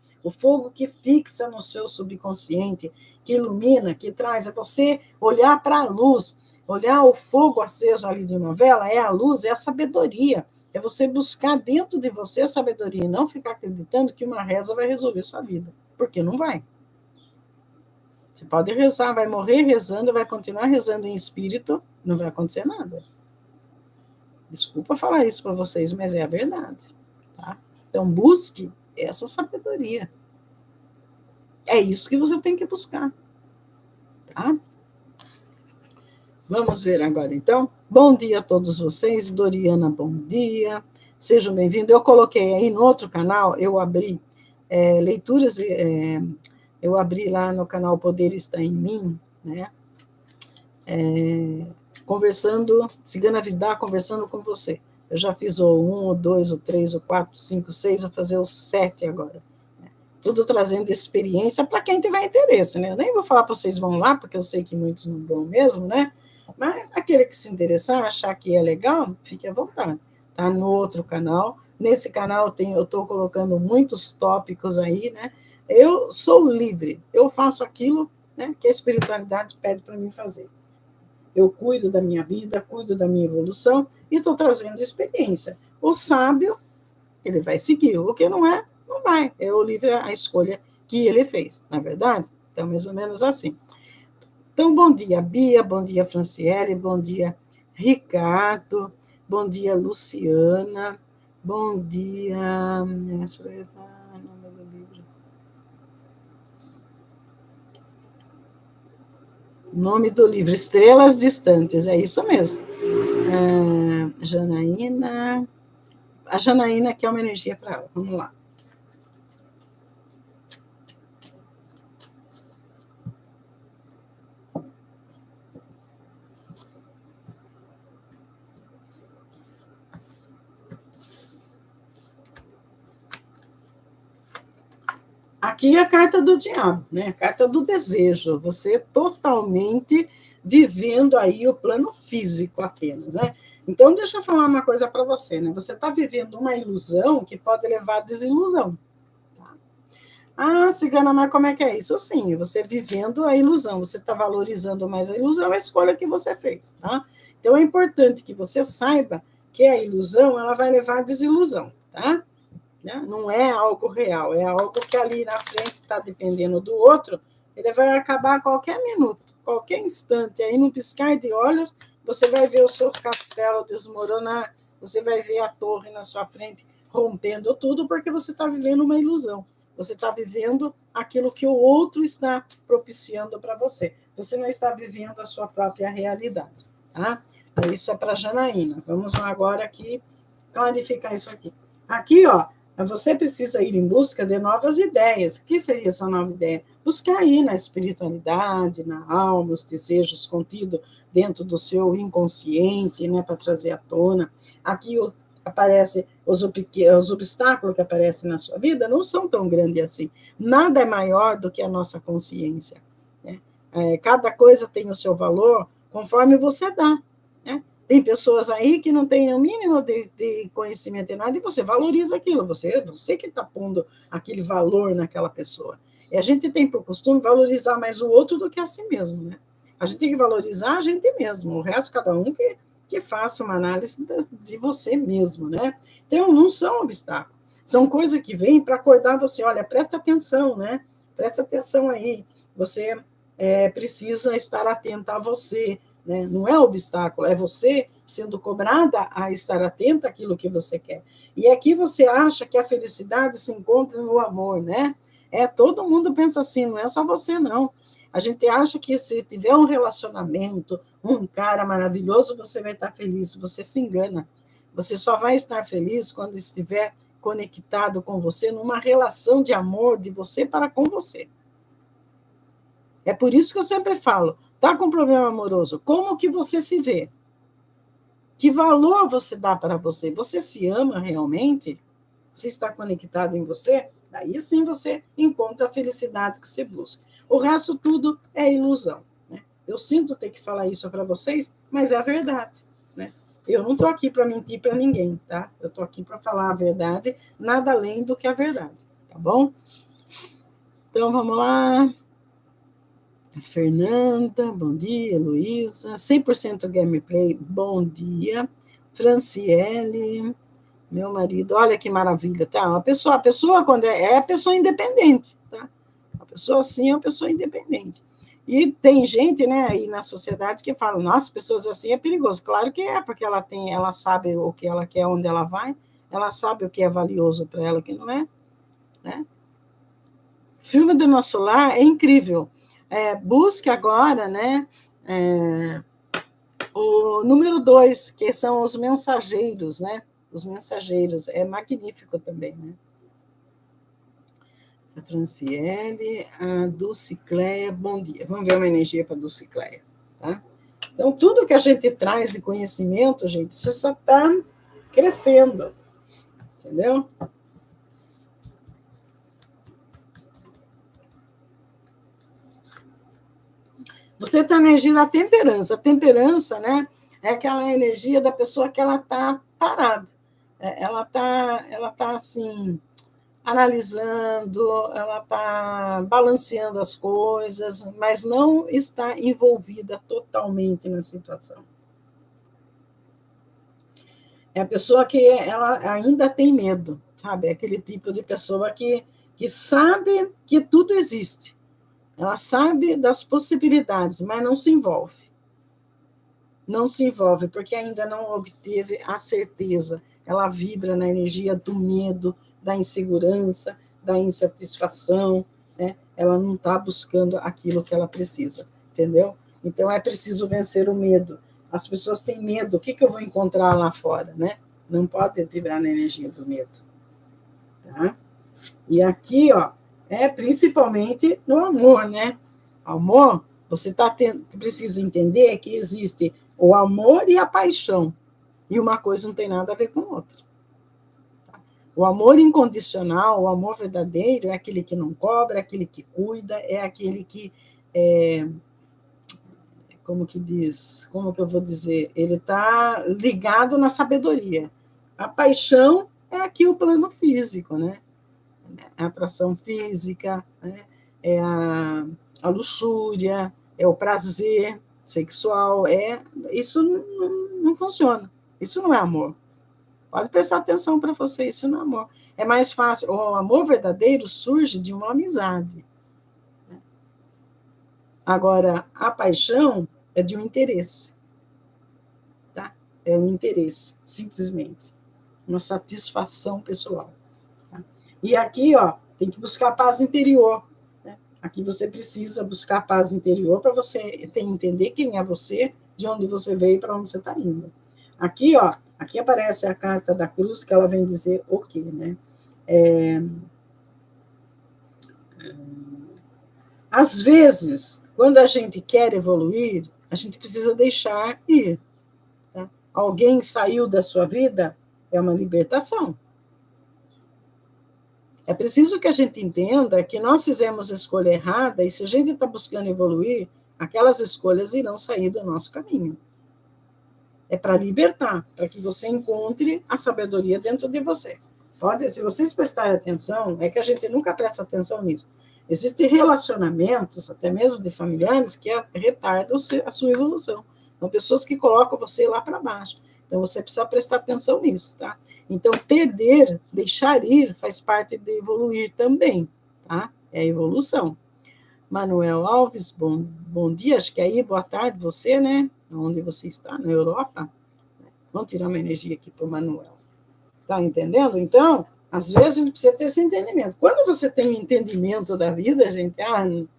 que fixa no seu subconsciente, que ilumina, que traz, é você olhar para a luz, olhar o fogo aceso ali de uma vela, é a luz, é a sabedoria, é você buscar dentro de você a sabedoria e não ficar acreditando que uma reza vai resolver sua vida, porque não vai. Você pode rezar, vai morrer rezando, vai continuar rezando em espírito, não vai acontecer nada. Desculpa falar isso para vocês, mas é a verdade. Tá? Então, busque essa sabedoria. É isso que você tem que buscar. Tá? Vamos ver agora, então. Bom dia a todos vocês. Doriana, bom dia. Sejam bem-vindos. Eu coloquei aí no outro canal, eu abri leituras, eu abri lá no canal Poder Está em Mim, né? Conversando, Cigana Vidar conversando com você. Eu já fiz o 1, o 2, o 3, o 4, 5, 6, vou fazer o 7 agora. Tudo trazendo experiência para quem tiver interesse, né? Eu nem vou falar para vocês vão lá, porque eu sei que muitos não vão mesmo, né? Mas aquele que se interessar, achar que é legal, fique à vontade. Tá no outro canal. Nesse canal eu estou colocando muitos tópicos aí, né? Eu sou livre, eu faço aquilo, né, que a espiritualidade pede para mim fazer. Eu cuido da minha vida, cuido da minha evolução e estou trazendo experiência. O sábio, ele vai seguir. O que não é, não vai. É o livre a escolha que ele fez, não é verdade? Então, mais ou menos assim. Então, bom dia, Bia, bom dia, Franciele, bom dia, Ricardo, bom dia, Luciana, bom dia. Deixa eu ver o nome do livro. Nome do livro, Estrelas Distantes, é isso mesmo. Janaína. A Janaína quer uma energia para ela. Vamos lá. Aqui é a carta do diabo, né? A carta do desejo. Você totalmente vivendo aí o plano físico apenas, né? Então, deixa eu falar uma coisa para você, né? Você está vivendo uma ilusão que pode levar à desilusão. Tá? Ah, Cigana, mas como é que é isso? Sim, você vivendo a ilusão, você está valorizando mais a ilusão, a escolha que você fez, tá? Então, é importante que você saiba que a ilusão, ela vai levar à desilusão, tá? Não é algo real, é algo que ali na frente está dependendo do outro, ele vai acabar a qualquer minuto, qualquer instante, aí no piscar de olhos, você vai ver o seu castelo desmoronar, você vai ver a torre na sua frente rompendo tudo, porque você está vivendo uma ilusão, você está vivendo aquilo que o outro está propiciando para você, você não está vivendo a sua própria realidade, tá? Isso é para Janaína. Vamos agora aqui clarificar isso aqui. Aqui, ó, você precisa ir em busca de novas ideias. O que seria essa nova ideia? Buscar aí na espiritualidade, na alma, os desejos contidos dentro do seu inconsciente, né, para trazer à tona. Aqui aparece os obstáculos que aparecem na sua vida não são tão grandes assim. Nada é maior do que a nossa consciência, né? Cada coisa tem o seu valor conforme você dá, né? Tem pessoas aí que não têm o mínimo de conhecimento em nada e você valoriza aquilo, você que está pondo aquele valor naquela pessoa. E a gente tem por costume valorizar mais o outro do que a si mesmo, né? A gente tem que valorizar a gente mesmo, o resto, cada um que faça uma análise de você mesmo, né? Então, não são obstáculos, são coisas que vêm para acordar você, olha, presta atenção, né? Presta atenção aí, você precisa estar atenta a você, né? Não é obstáculo, é você sendo cobrada a estar atenta àquilo que você quer. E aqui você acha que a felicidade se encontra no amor, né? Todo mundo pensa assim, não é só você, não. A gente acha que se tiver um relacionamento, um cara maravilhoso, você vai estar feliz. Você se engana. Você só vai estar feliz quando estiver conectado com você numa relação de amor de você para com você. É por isso que eu sempre falo, tá com problema amoroso, como que você se vê? Que valor você dá para você? Você se ama realmente? Se está conectado em você? Daí sim você encontra a felicidade que você busca. O resto tudo é ilusão, né? Eu sinto ter que falar isso para vocês, mas é a verdade, né? Eu não estou aqui para mentir para ninguém, tá? Eu estou aqui para falar a verdade, nada além do que a verdade, tá bom? Então vamos lá. Fernanda, bom dia. Luísa, 100% gameplay, bom dia. Franciele, meu marido, olha que maravilha, tá? A pessoa quando a pessoa independente, tá? A pessoa assim é uma pessoa independente. E tem gente, né, aí na sociedade que fala, nossa, pessoas assim é perigoso. Claro que é, porque ela sabe o que ela quer, onde ela vai, ela sabe o que é valioso para ela, o que não é, né? Filme do Nosso Lar é incrível. Busque agora, né, o número 2, que são os mensageiros, né? os mensageiros, é magnífico também, né? A Franciele, a Dulcicleia, bom dia. Vamos ver uma energia para a Dulcicleia, tá? Então, tudo que a gente traz de conhecimento, gente, isso só está crescendo, entendeu? Você está na energia da temperança. A temperança, né, é aquela energia da pessoa que ela está parada. Ela tá assim, analisando, ela está balanceando as coisas, mas não está envolvida totalmente na situação. É a pessoa que ela ainda tem medo, sabe? É aquele tipo de pessoa que sabe que tudo existe. Ela sabe das possibilidades, mas não se envolve. Não se envolve, porque ainda não obteve a certeza. Ela vibra na energia do medo, da insegurança, da insatisfação, né? Ela não está buscando aquilo que ela precisa, entendeu? Então, é preciso vencer o medo. As pessoas têm medo, o que eu vou encontrar lá fora, né? Não pode vibrar na energia do medo. Tá? E aqui, ó, é principalmente no amor, né? Amor, você precisa entender que existe o amor e a paixão. E uma coisa não tem nada a ver com a outra. Tá? O amor incondicional, o amor verdadeiro, é aquele que não cobra, é aquele que cuida, é aquele que como que diz, como que eu vou dizer, ele está ligado na sabedoria. A paixão é aqui o plano físico, né? A atração física, né? É a luxúria, é o prazer sexual, isso não funciona, isso não é amor. Pode prestar atenção para você, isso não é amor. É mais fácil, o amor verdadeiro surge de uma amizade. Agora, a paixão é de um interesse, tá? É um interesse, simplesmente. Uma satisfação pessoal. Tá? E aqui, ó, tem que buscar paz interior. Né? Aqui você precisa buscar paz interior para você entender quem é você, de onde você veio e para onde você está indo. Aqui, ó, aqui aparece a carta da cruz, que ela vem dizer o quê, né? Às vezes, quando a gente quer evoluir, a gente precisa deixar ir. Tá? Alguém saiu da sua vida, é uma libertação. É preciso que a gente entenda que nós fizemos escolha errada e se a gente está buscando evoluir, aquelas escolhas irão sair do nosso caminho. É para libertar, para que você encontre a sabedoria dentro de você. Pode, se vocês prestarem atenção, é que a gente nunca presta atenção nisso. Existem relacionamentos, até mesmo de familiares, que retardam a sua evolução. São pessoas que colocam você lá para baixo. Então, você precisa prestar atenção nisso, tá? Então, perder, deixar ir, faz parte de evoluir também, tá? É a evolução. Manuel Alves, bom dia, acho que aí, boa tarde, você, né? Onde você está, na Europa? Vamos tirar uma energia aqui para o Manuel. Tá entendendo? Então, às vezes, a gente precisa ter esse entendimento. Quando você tem um entendimento da vida, gente,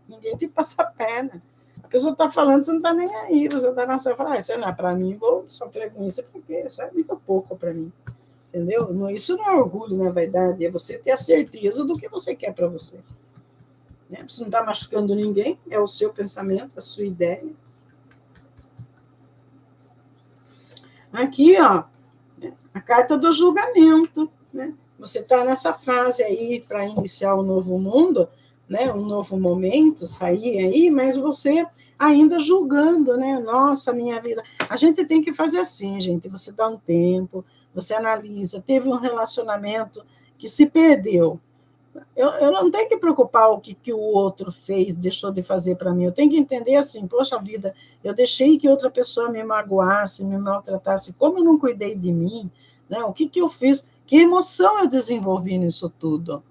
ninguém te passa a perna. A pessoa está falando, você não está nem aí, você está na sua fala, isso não é para mim, vou sofrer com isso, porque isso é muito pouco para mim. Entendeu? Isso não é orgulho, na verdade, é você ter a certeza do que você quer para você. Né? Você não está machucando ninguém, é o seu pensamento, a sua ideia. Aqui, ó, a carta do julgamento, né? Você está nessa fase aí para iniciar um novo mundo, né? Um novo momento, sair aí, mas você ainda julgando, né? Nossa, minha vida. A gente tem que fazer assim, gente. Você dá um tempo, você analisa. Teve um relacionamento que se perdeu. Eu não tenho que preocupar o que o outro fez, deixou de fazer para mim. Eu tenho que entender assim, poxa vida, eu deixei que outra pessoa me magoasse, me maltratasse. Como eu não cuidei de mim, né? O que eu fiz? Que emoção eu desenvolvi nisso tudo?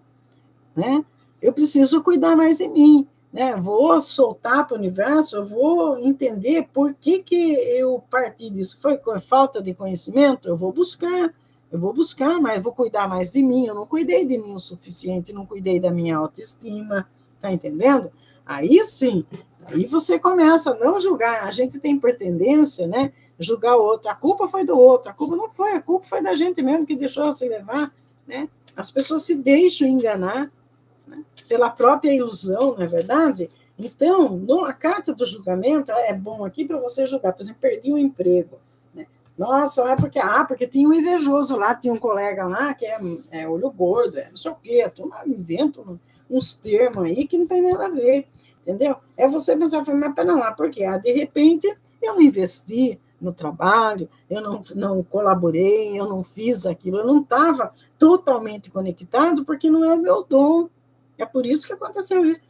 Né? Eu preciso cuidar mais de mim. Né? Vou soltar para o universo, eu vou entender por que eu parti disso. Foi por falta de conhecimento? Eu vou buscar, mas eu vou cuidar mais de mim. Eu não cuidei de mim o suficiente, não cuidei da minha autoestima, tá entendendo? Aí sim, aí você começa a não julgar. A gente tem por tendência, né, julgar o outro. A culpa foi do outro, a culpa não foi, a culpa foi da gente mesmo que deixou se levar, né? As pessoas se deixam enganar, né, pela própria ilusão, não é verdade? Então, a carta do julgamento é bom aqui para você julgar. Por exemplo, perdi um emprego. Né? Nossa, porque tinha um invejoso lá, tinha um colega lá que é olho gordo, não sei o quê, a turma inventa uns termos aí que não tem nada a ver, entendeu? É você pensar, mas pera lá, porque de repente eu não investi no trabalho, eu não colaborei, eu não fiz aquilo, eu não estava totalmente conectado porque não é o meu dom. É por isso que aconteceu isso.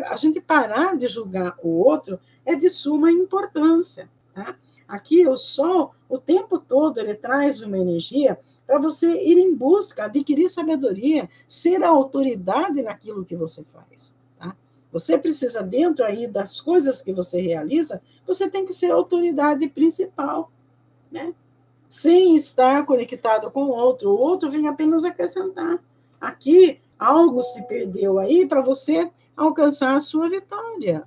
A gente parar de julgar o outro é de suma importância. Tá? Aqui o Sol, o tempo todo, ele traz uma energia para você ir em busca, adquirir sabedoria, ser a autoridade naquilo que você faz. Tá? Você precisa, dentro aí das coisas que você realiza, você tem que ser a autoridade principal, né? Sem estar conectado com o outro vem apenas acrescentar. Aqui, algo se perdeu aí para você alcançar a sua vitória.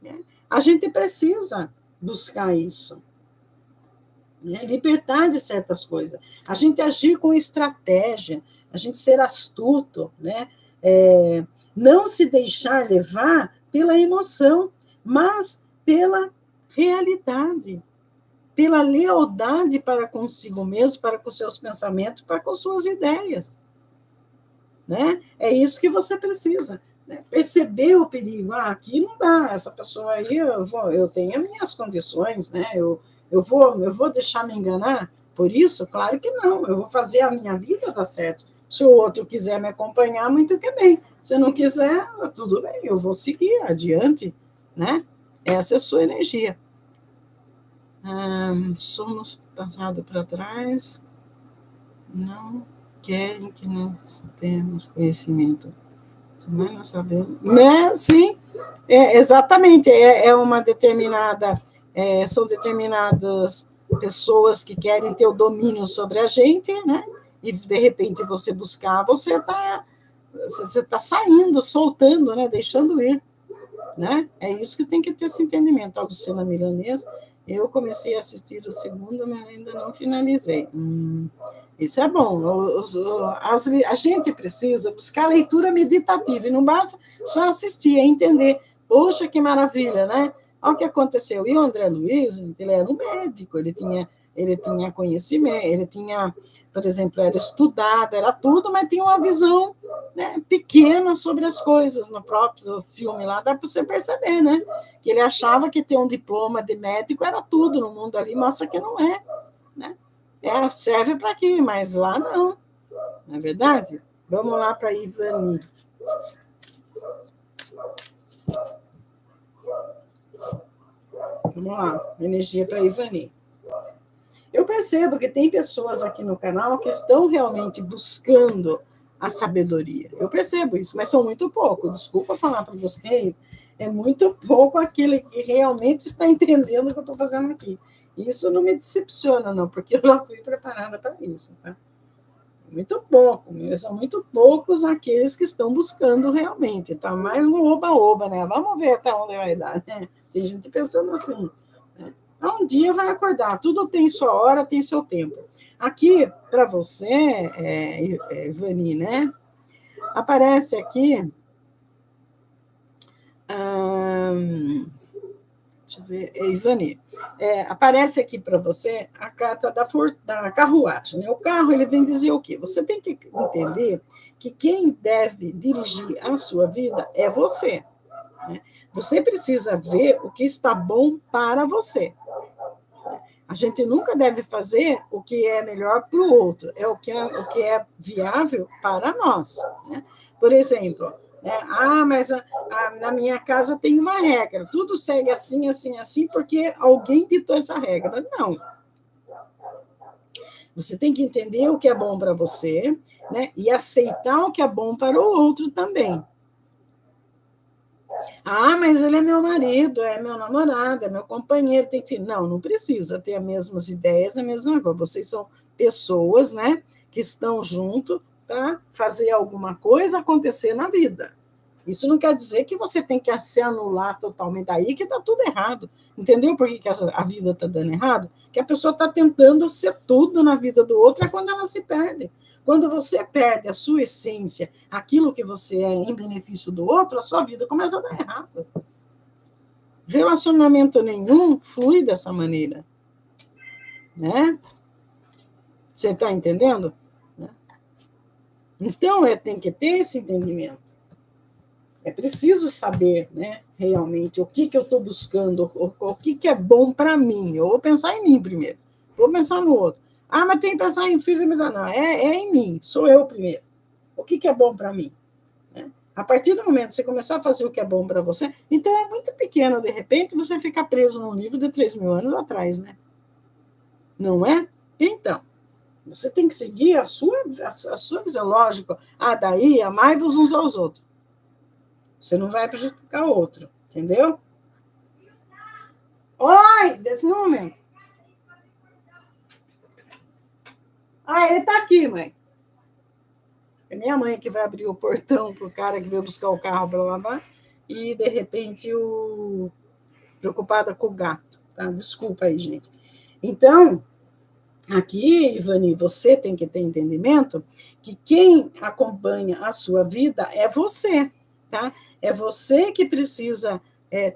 Né? A gente precisa buscar isso. Né? Libertar de certas coisas. A gente agir com estratégia, a gente ser astuto, né? Não se deixar levar pela emoção, mas pela realidade, pela lealdade para consigo mesmo, para com seus pensamentos, para com suas ideias. Né? É isso que você precisa. Né? Perceber o perigo. Aqui não dá, essa pessoa aí, eu tenho as minhas condições, né? Eu vou deixar me enganar por isso? Claro que não, eu vou fazer a minha vida dar certo. Se o outro quiser me acompanhar, muito que bem. Se não quiser, tudo bem, eu vou seguir adiante, né? Essa é a sua energia. Somos passados para trás, não querem que nós tenhamos conhecimento. Mas nós sabemos. Né? Sim, exatamente. Uma determinada. São determinadas pessoas que querem ter o domínio sobre a gente, né? E de repente você buscar, você tá saindo, soltando, né? Deixando ir. Né? É isso que tem que ter esse entendimento. A Lucina Milanesa, eu comecei a assistir o segundo, mas ainda não finalizei. Isso é bom. A gente precisa buscar leitura meditativa, e não basta só assistir, é entender. Poxa, que maravilha, né? Olha o que aconteceu. E o André Luiz, ele era um médico, ele tinha conhecimento, ele tinha, por exemplo, era estudado, era tudo, mas tinha uma visão, né, pequena sobre as coisas. No próprio filme lá dá para você perceber, né? Que ele achava que ter um diploma de médico era tudo no mundo ali, mostra que não é, né? Serve para quê? Mas lá não. Não é verdade? Vamos lá para a Ivani. Vamos lá, energia para a Ivani. Eu percebo que tem pessoas aqui no canal que estão realmente buscando a sabedoria. Eu percebo isso, mas são muito poucos. Desculpa falar para vocês, é muito pouco aquele que realmente está entendendo o que eu estou fazendo aqui. Isso não me decepciona, não, porque eu já fui preparada para isso, tá? Muito pouco, são muito poucos aqueles que estão buscando realmente, tá mais no oba-oba, né? Vamos ver até onde vai dar, né? Tem gente pensando assim, né? Um dia vai acordar, tudo tem sua hora, tem seu tempo. Aqui, para você, Ivani, né? Aparece aqui. Deixa eu ver, Ivani, aparece aqui para você a carta da carruagem. Né? O carro, ele vem dizer o quê? Você tem que entender que quem deve dirigir a sua vida é você. Né? Você precisa ver o que está bom para você. A gente nunca deve fazer o que é melhor para o outro, o que é viável para nós. Né? Por exemplo, mas na minha casa tem uma regra, tudo segue assim, assim, assim, porque alguém ditou essa regra. Não. Você tem que entender o que é bom para você, né? E aceitar o que é bom para o outro também. Mas ele é meu marido, é meu namorado, é meu companheiro, tem que ser. Não precisa ter as mesmas ideias, a mesma coisa. Vocês são pessoas, né, que estão junto para fazer alguma coisa acontecer na vida. Isso não quer dizer que você tem que se anular totalmente, aí que está tudo errado. Entendeu por que a vida está dando errado? Que a pessoa está tentando ser tudo na vida do outro, é quando ela se perde. Quando você perde a sua essência, aquilo que você é em benefício do outro, a sua vida começa a dar errado. Relacionamento nenhum flui dessa maneira. Né? Você está entendendo? Então, tem que ter esse entendimento. É preciso saber, né, realmente, o que eu estou buscando, o que é bom para mim. Eu vou pensar em mim primeiro, vou pensar no outro. Ah, mas tem que pensar em filho, mas não, é em mim, sou eu primeiro. O que é bom para mim? Né? A partir do momento que você começar a fazer o que é bom para você, então é muito pequeno, de repente, você fica preso num livro de 3.000 anos atrás, né? Não é? Então, você tem que seguir a sua visão. Lógico, daí amai-vos uns aos outros. Você não vai prejudicar o outro, entendeu? Oi, desse momento. Ele tá aqui, mãe. É minha mãe que vai abrir o portão pro cara que veio buscar o carro para lavar e, de repente, preocupada com o gato. Tá? Desculpa aí, gente. Então, aqui, Ivani, você tem que ter entendimento que quem acompanha a sua vida é você, tá? É você que precisa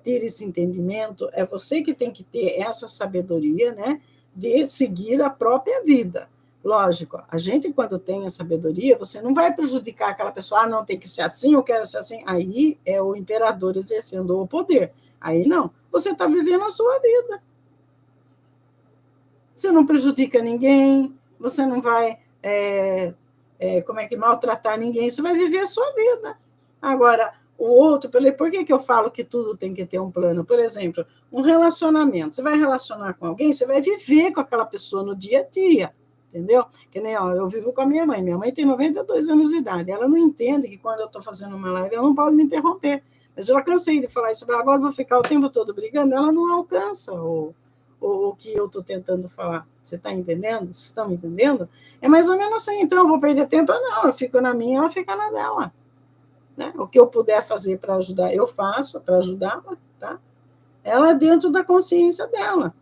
ter esse entendimento, é você que tem que ter essa sabedoria, né, de seguir a própria vida. Lógico, a gente, quando tem a sabedoria, você não vai prejudicar aquela pessoa, não, tem que ser assim, eu quero ser assim. Aí é o imperador exercendo o poder. Aí não, você está vivendo a sua vida. Você não prejudica ninguém, você não vai maltratar ninguém, você vai viver a sua vida. Agora, o outro, por que eu falo que tudo tem que ter um plano? Por exemplo, um relacionamento. Você vai relacionar com alguém, você vai viver com aquela pessoa no dia a dia, entendeu? Que nem, eu vivo com a minha mãe. Minha mãe tem 92 anos de idade. Ela não entende que quando eu estou fazendo uma live, ela não pode me interromper. Mas eu já cansei de falar isso. Agora eu vou ficar o tempo todo brigando. Ela não alcança o que eu estou tentando falar. Você está entendendo? Vocês estão me entendendo? É mais ou menos assim. Então, eu vou perder tempo? Não, eu fico na minha, ela fica na dela. Né? O que eu puder fazer para ajudar, eu faço para ajudá-la, tá? Ela dentro da consciência dela.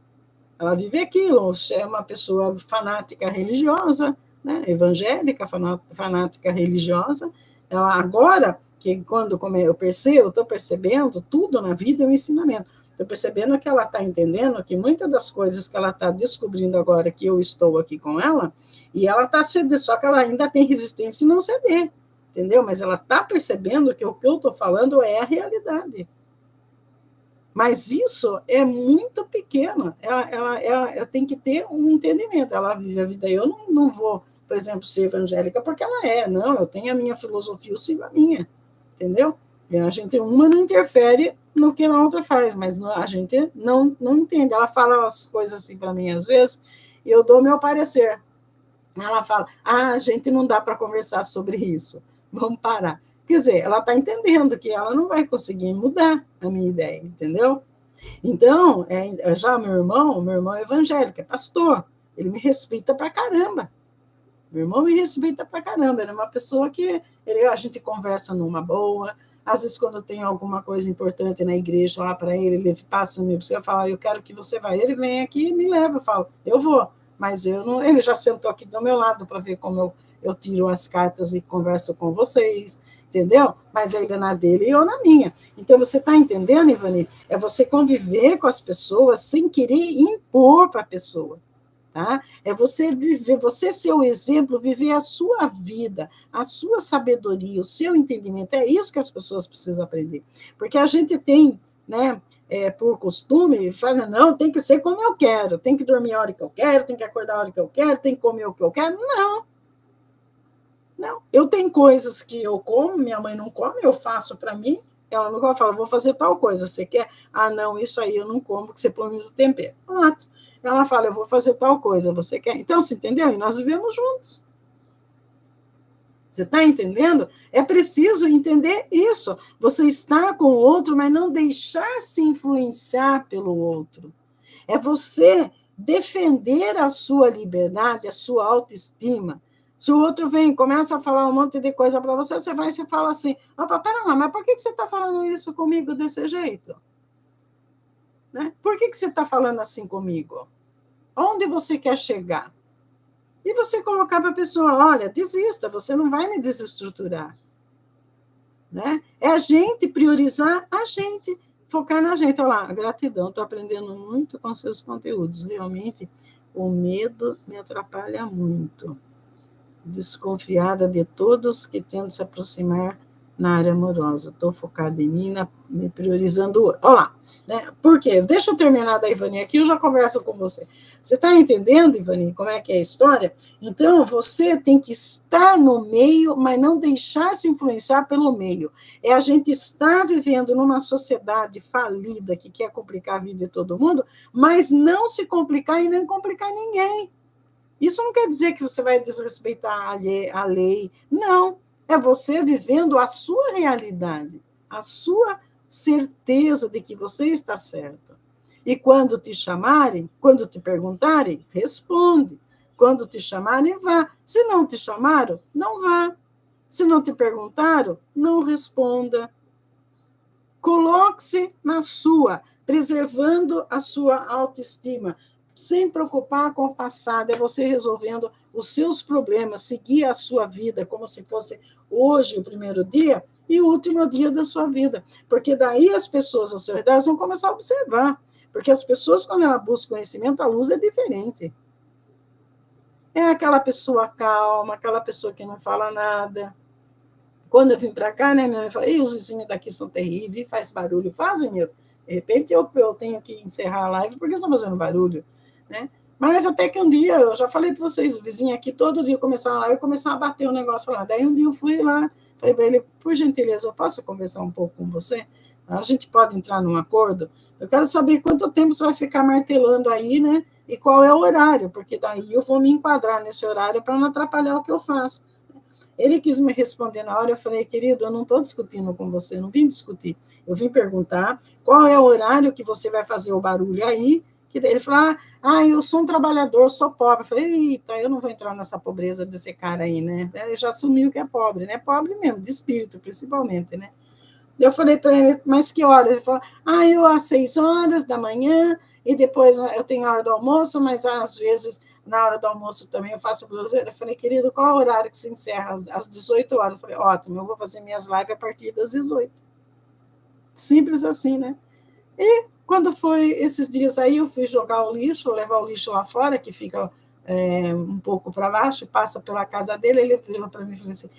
Ela vive aquilo, é uma pessoa fanática religiosa, né? Evangélica, fanática religiosa. Ela agora, que quando eu estou percebendo, tudo na vida é um ensinamento. Estou percebendo que ela está entendendo que muitas das coisas que ela está descobrindo agora, que eu estou aqui com ela, e ela está cedendo, só que ela ainda tem resistência em não ceder, entendeu? Mas ela está percebendo que o que eu estou falando é a realidade. Mas isso é muito pequeno. Ela tem que ter um entendimento. Ela vive a vida. Eu não vou, por exemplo, ser evangélica porque ela é. Não, eu tenho a minha filosofia, eu sigo a minha. Entendeu? E a gente, uma não interfere no que a outra faz, mas a gente não entende. Ela fala as coisas assim para mim, às vezes, e eu dou meu parecer. Ela fala, a gente não dá para conversar sobre isso. Vamos parar. Quer dizer, ela está entendendo que ela não vai conseguir mudar a minha ideia, entendeu? Então, já meu irmão é evangélico, é pastor, ele me respeita pra caramba. Meu irmão me respeita pra caramba, ele é uma pessoa que a gente conversa numa boa, às vezes quando tem alguma coisa importante na igreja lá para ele passa me buscar, eu falo, eu quero que você vá, ele vem aqui e me leva, eu falo, eu vou, mas eu não, ele já sentou aqui do meu lado para ver como eu tiro as cartas e converso com vocês, entendeu? Mas ele na dele e eu na minha. Então, você está entendendo, Ivani? É você conviver com as pessoas sem querer impor para a pessoa. Tá? É você viver, você ser o exemplo, viver a sua vida, a sua sabedoria, o seu entendimento. É isso que as pessoas precisam aprender. Porque a gente tem, né, por costume, fazer, não, tem que ser como eu quero, tem que dormir a hora que eu quero, tem que acordar a hora que eu quero, tem que comer o que eu quero. Não, eu tenho coisas que eu como, minha mãe não come, eu faço para mim, ela não fala, vou fazer tal coisa, você quer? Não, isso aí eu não como, porque você põe muito tempero. Pronto. Ela fala, eu vou fazer tal coisa, você quer? Então, você entendeu? E nós vivemos juntos. Você está entendendo? É preciso entender isso. Você está com o outro, mas não deixar se influenciar pelo outro. É você defender a sua liberdade, a sua autoestima, Se o outro vem e começa a falar um monte de coisa para você, você vai e você fala assim, opa, pera lá, mas por que você está falando isso comigo desse jeito? Né? Por que você está falando assim comigo? Onde você quer chegar? E você colocar para a pessoa, olha, desista, você não vai me desestruturar. Né? É a gente priorizar a gente, focar na gente. Olha lá, gratidão, estou aprendendo muito com seus conteúdos. Realmente, o medo me atrapalha muito. Desconfiada de todos que tentam se aproximar na área amorosa. Estou focada em mim, me priorizando. Olha lá, né? Por quê? Deixa eu terminar da Ivani aqui, eu já converso com você. Você está entendendo, Ivani, como é que é a história? Então, você tem que estar no meio, mas não deixar se influenciar pelo meio. É a gente estar vivendo numa sociedade falida que quer complicar a vida de todo mundo, mas não se complicar e nem complicar ninguém. Isso não quer dizer que você vai desrespeitar a lei. Não. É você vivendo a sua realidade, a sua certeza de que você está certo. E quando te chamarem, quando te perguntarem, responde. Quando te chamarem, vá. Se não te chamaram, não vá. Se não te perguntaram, não responda. Coloque-se na sua, preservando a sua autoestima, sem preocupar com o passado, é você resolvendo os seus problemas, seguir a sua vida como se fosse hoje o primeiro dia e o último dia da sua vida, porque daí as pessoas ao seu redor vão começar a observar, porque as pessoas, quando elas buscam conhecimento, a luz é diferente. É aquela pessoa calma, aquela pessoa que não fala nada. Quando eu vim para cá, né, minha mãe falou, os vizinhos daqui são terríveis, faz barulho, fazem mesmo. De repente eu tenho que encerrar a live porque estão fazendo barulho, né? Mas até que um dia, eu já falei para vocês, o vizinho aqui, todo dia começava a live e começava a bater um negócio lá. Daí um dia eu fui lá, falei para ele, por gentileza, eu posso conversar um pouco com você? A gente pode entrar num acordo? Eu quero saber quanto tempo você vai ficar martelando aí, né? E qual é o horário, porque daí eu vou me enquadrar nesse horário para não atrapalhar o que eu faço. Ele quis me responder na hora, eu falei, querido, eu não estou discutindo com você, não vim discutir. Eu vim perguntar qual é o horário que você vai fazer o barulho aí. Que ele falou, eu sou um trabalhador, eu sou pobre. Eu falei, eita, eu não vou entrar nessa pobreza desse cara aí, né? Ele já assumiu que é pobre, né? Pobre mesmo, de espírito, principalmente, né? Eu falei para ele, mas que horas? Ele falou, eu às 6 horas da manhã, e depois eu tenho a hora do almoço, mas às vezes na hora do almoço também eu faço bluseira. Eu falei, querido, qual é o horário que se encerra? Às 18 horas. Eu falei, ótimo, eu vou fazer minhas lives a partir das 18. Simples assim, né? E quando foi esses dias aí, eu fui jogar o lixo, levar o lixo lá fora, que fica um pouco para baixo, passa pela casa dele, ele virou para mim e falou assim,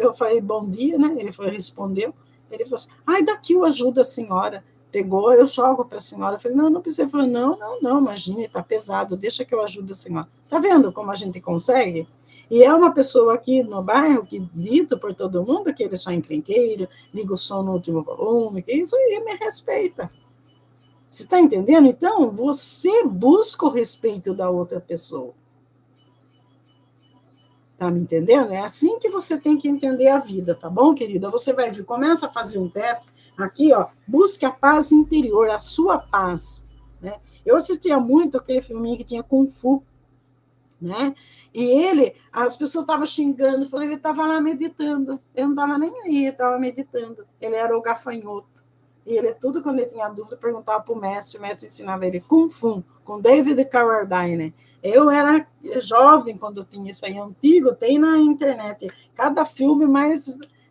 eu falei, bom dia, né? Ele respondeu, ele falou assim, daqui eu ajudo a senhora. Pegou, eu jogo para a senhora. Eu falei, não precisa. Ele falou, não, imagine, está pesado, deixa que eu ajudo a senhora. Está vendo como a gente consegue? E é uma pessoa aqui no bairro que dito por todo mundo que ele é só encrenqueiro, liga o som no último volume, que isso aí me respeita. Você está entendendo? Então, você busca o respeito da outra pessoa. Tá me entendendo? É assim que você tem que entender a vida, tá bom, querida? Você vai ver, começa a fazer um teste aqui, ó, busque a paz interior, a sua paz, né? Eu assistia muito aquele filminho que tinha Kung Fu, né? E as pessoas estavam xingando, falei, ele estava lá meditando. Eu não estava nem aí, estava meditando. Ele era o gafanhoto. E ele, tudo quando ele tinha dúvida, perguntava para o mestre ensinava ele Kung Fu, com David Carradine. Eu era jovem quando tinha isso aí, antigo, tem na internet. Cada filme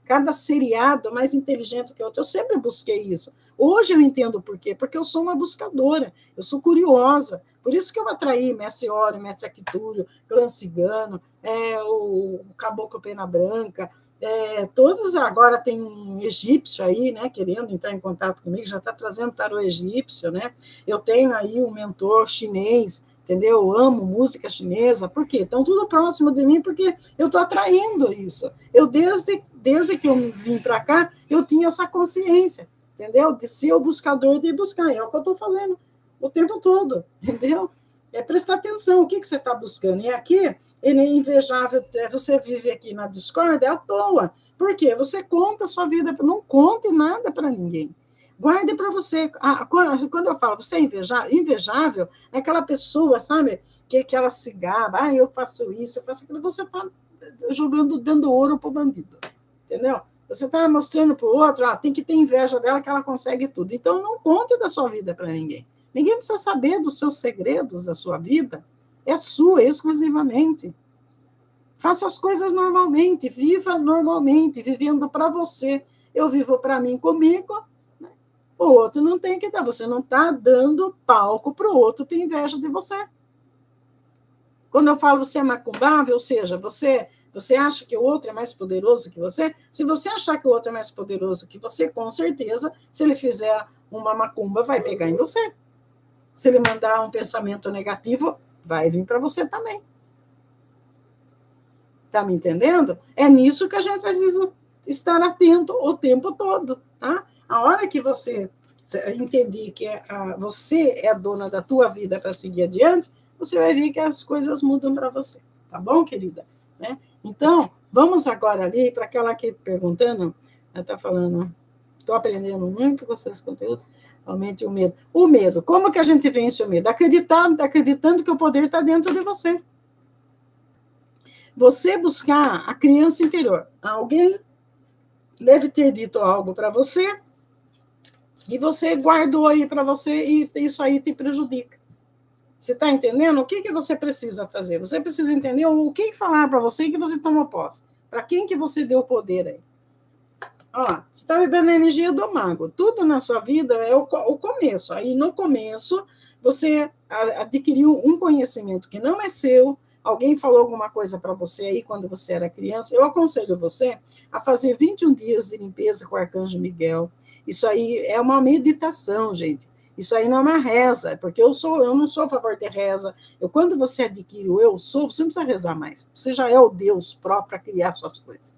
cada seriado mais inteligente que o outro. Eu sempre busquei isso. Hoje eu entendo por quê, porque eu sou uma buscadora, eu sou curiosa. Por isso que eu atraí Mestre Oro, Mestre Aquitúrio, Clã Cigano, o Caboclo Pena Branca, todos agora tem um egípcio aí, né, querendo entrar em contato comigo, já está trazendo tarô egípcio, né? Eu tenho aí um mentor chinês, entendeu? Eu amo música chinesa, por quê? Estão tudo próximo de mim, porque eu estou atraindo isso. Eu, desde que eu vim para cá, eu tinha essa consciência, entendeu? De ser o buscador, de buscar, é o que eu estou fazendo o tempo todo, entendeu? É prestar atenção, o que você está buscando. E aqui, ele é invejável, você vive aqui na discórdia, é à toa. Por quê? Você conta a sua vida, não conte nada para ninguém. Guarde para você. Quando eu falo, você é invejável, é aquela pessoa, sabe, que ela se gaba, eu faço isso, eu faço aquilo, você está jogando, dando ouro para o bandido, entendeu? Você está mostrando para o outro, tem que ter inveja dela que ela consegue tudo. Então, não conte da sua vida para ninguém. Ninguém precisa saber dos seus segredos da sua vida. É sua, exclusivamente. Faça as coisas normalmente, viva normalmente, vivendo para você. Eu vivo para mim, comigo, né? O outro não tem que dar. Você não está dando palco para o outro ter inveja de você. Quando eu falo você é macumbável, ou seja, você acha que o outro é mais poderoso que você? Se você achar que o outro é mais poderoso que você, com certeza, se ele fizer uma macumba, vai pegar em você. Se ele mandar um pensamento negativo, vai vir para você também. Está me entendendo? É nisso que a gente precisa estar atento o tempo todo, tá? A hora que você entender que você é a dona da tua vida para seguir adiante, você vai ver que as coisas mudam para você, tá bom, querida? Né? Então, vamos agora ali para aquela que perguntando, ela está falando, estou aprendendo muito com seus conteúdos, aumente o medo. O medo, como que a gente vence o medo? Acreditando que o poder está dentro de você. Você buscar a criança interior. Alguém deve ter dito algo para você e você guardou aí para você e isso aí te prejudica. Você está entendendo? O que você precisa fazer? Você precisa entender o que falar para você que você tomou posse. Para quem que você deu o poder aí? Ó, você está vivendo a energia do mago. Tudo na sua vida é o começo. Aí, no começo, você adquiriu um conhecimento que não é seu. Alguém falou alguma coisa para você aí quando você era criança. Eu aconselho você a fazer 21 dias de limpeza com o Arcanjo Miguel. Isso aí é uma meditação, gente. Isso aí não é uma reza, porque eu não sou a favor de reza. Quando você adquire o eu sou, você não precisa rezar mais. Você já é o Deus próprio para criar suas coisas.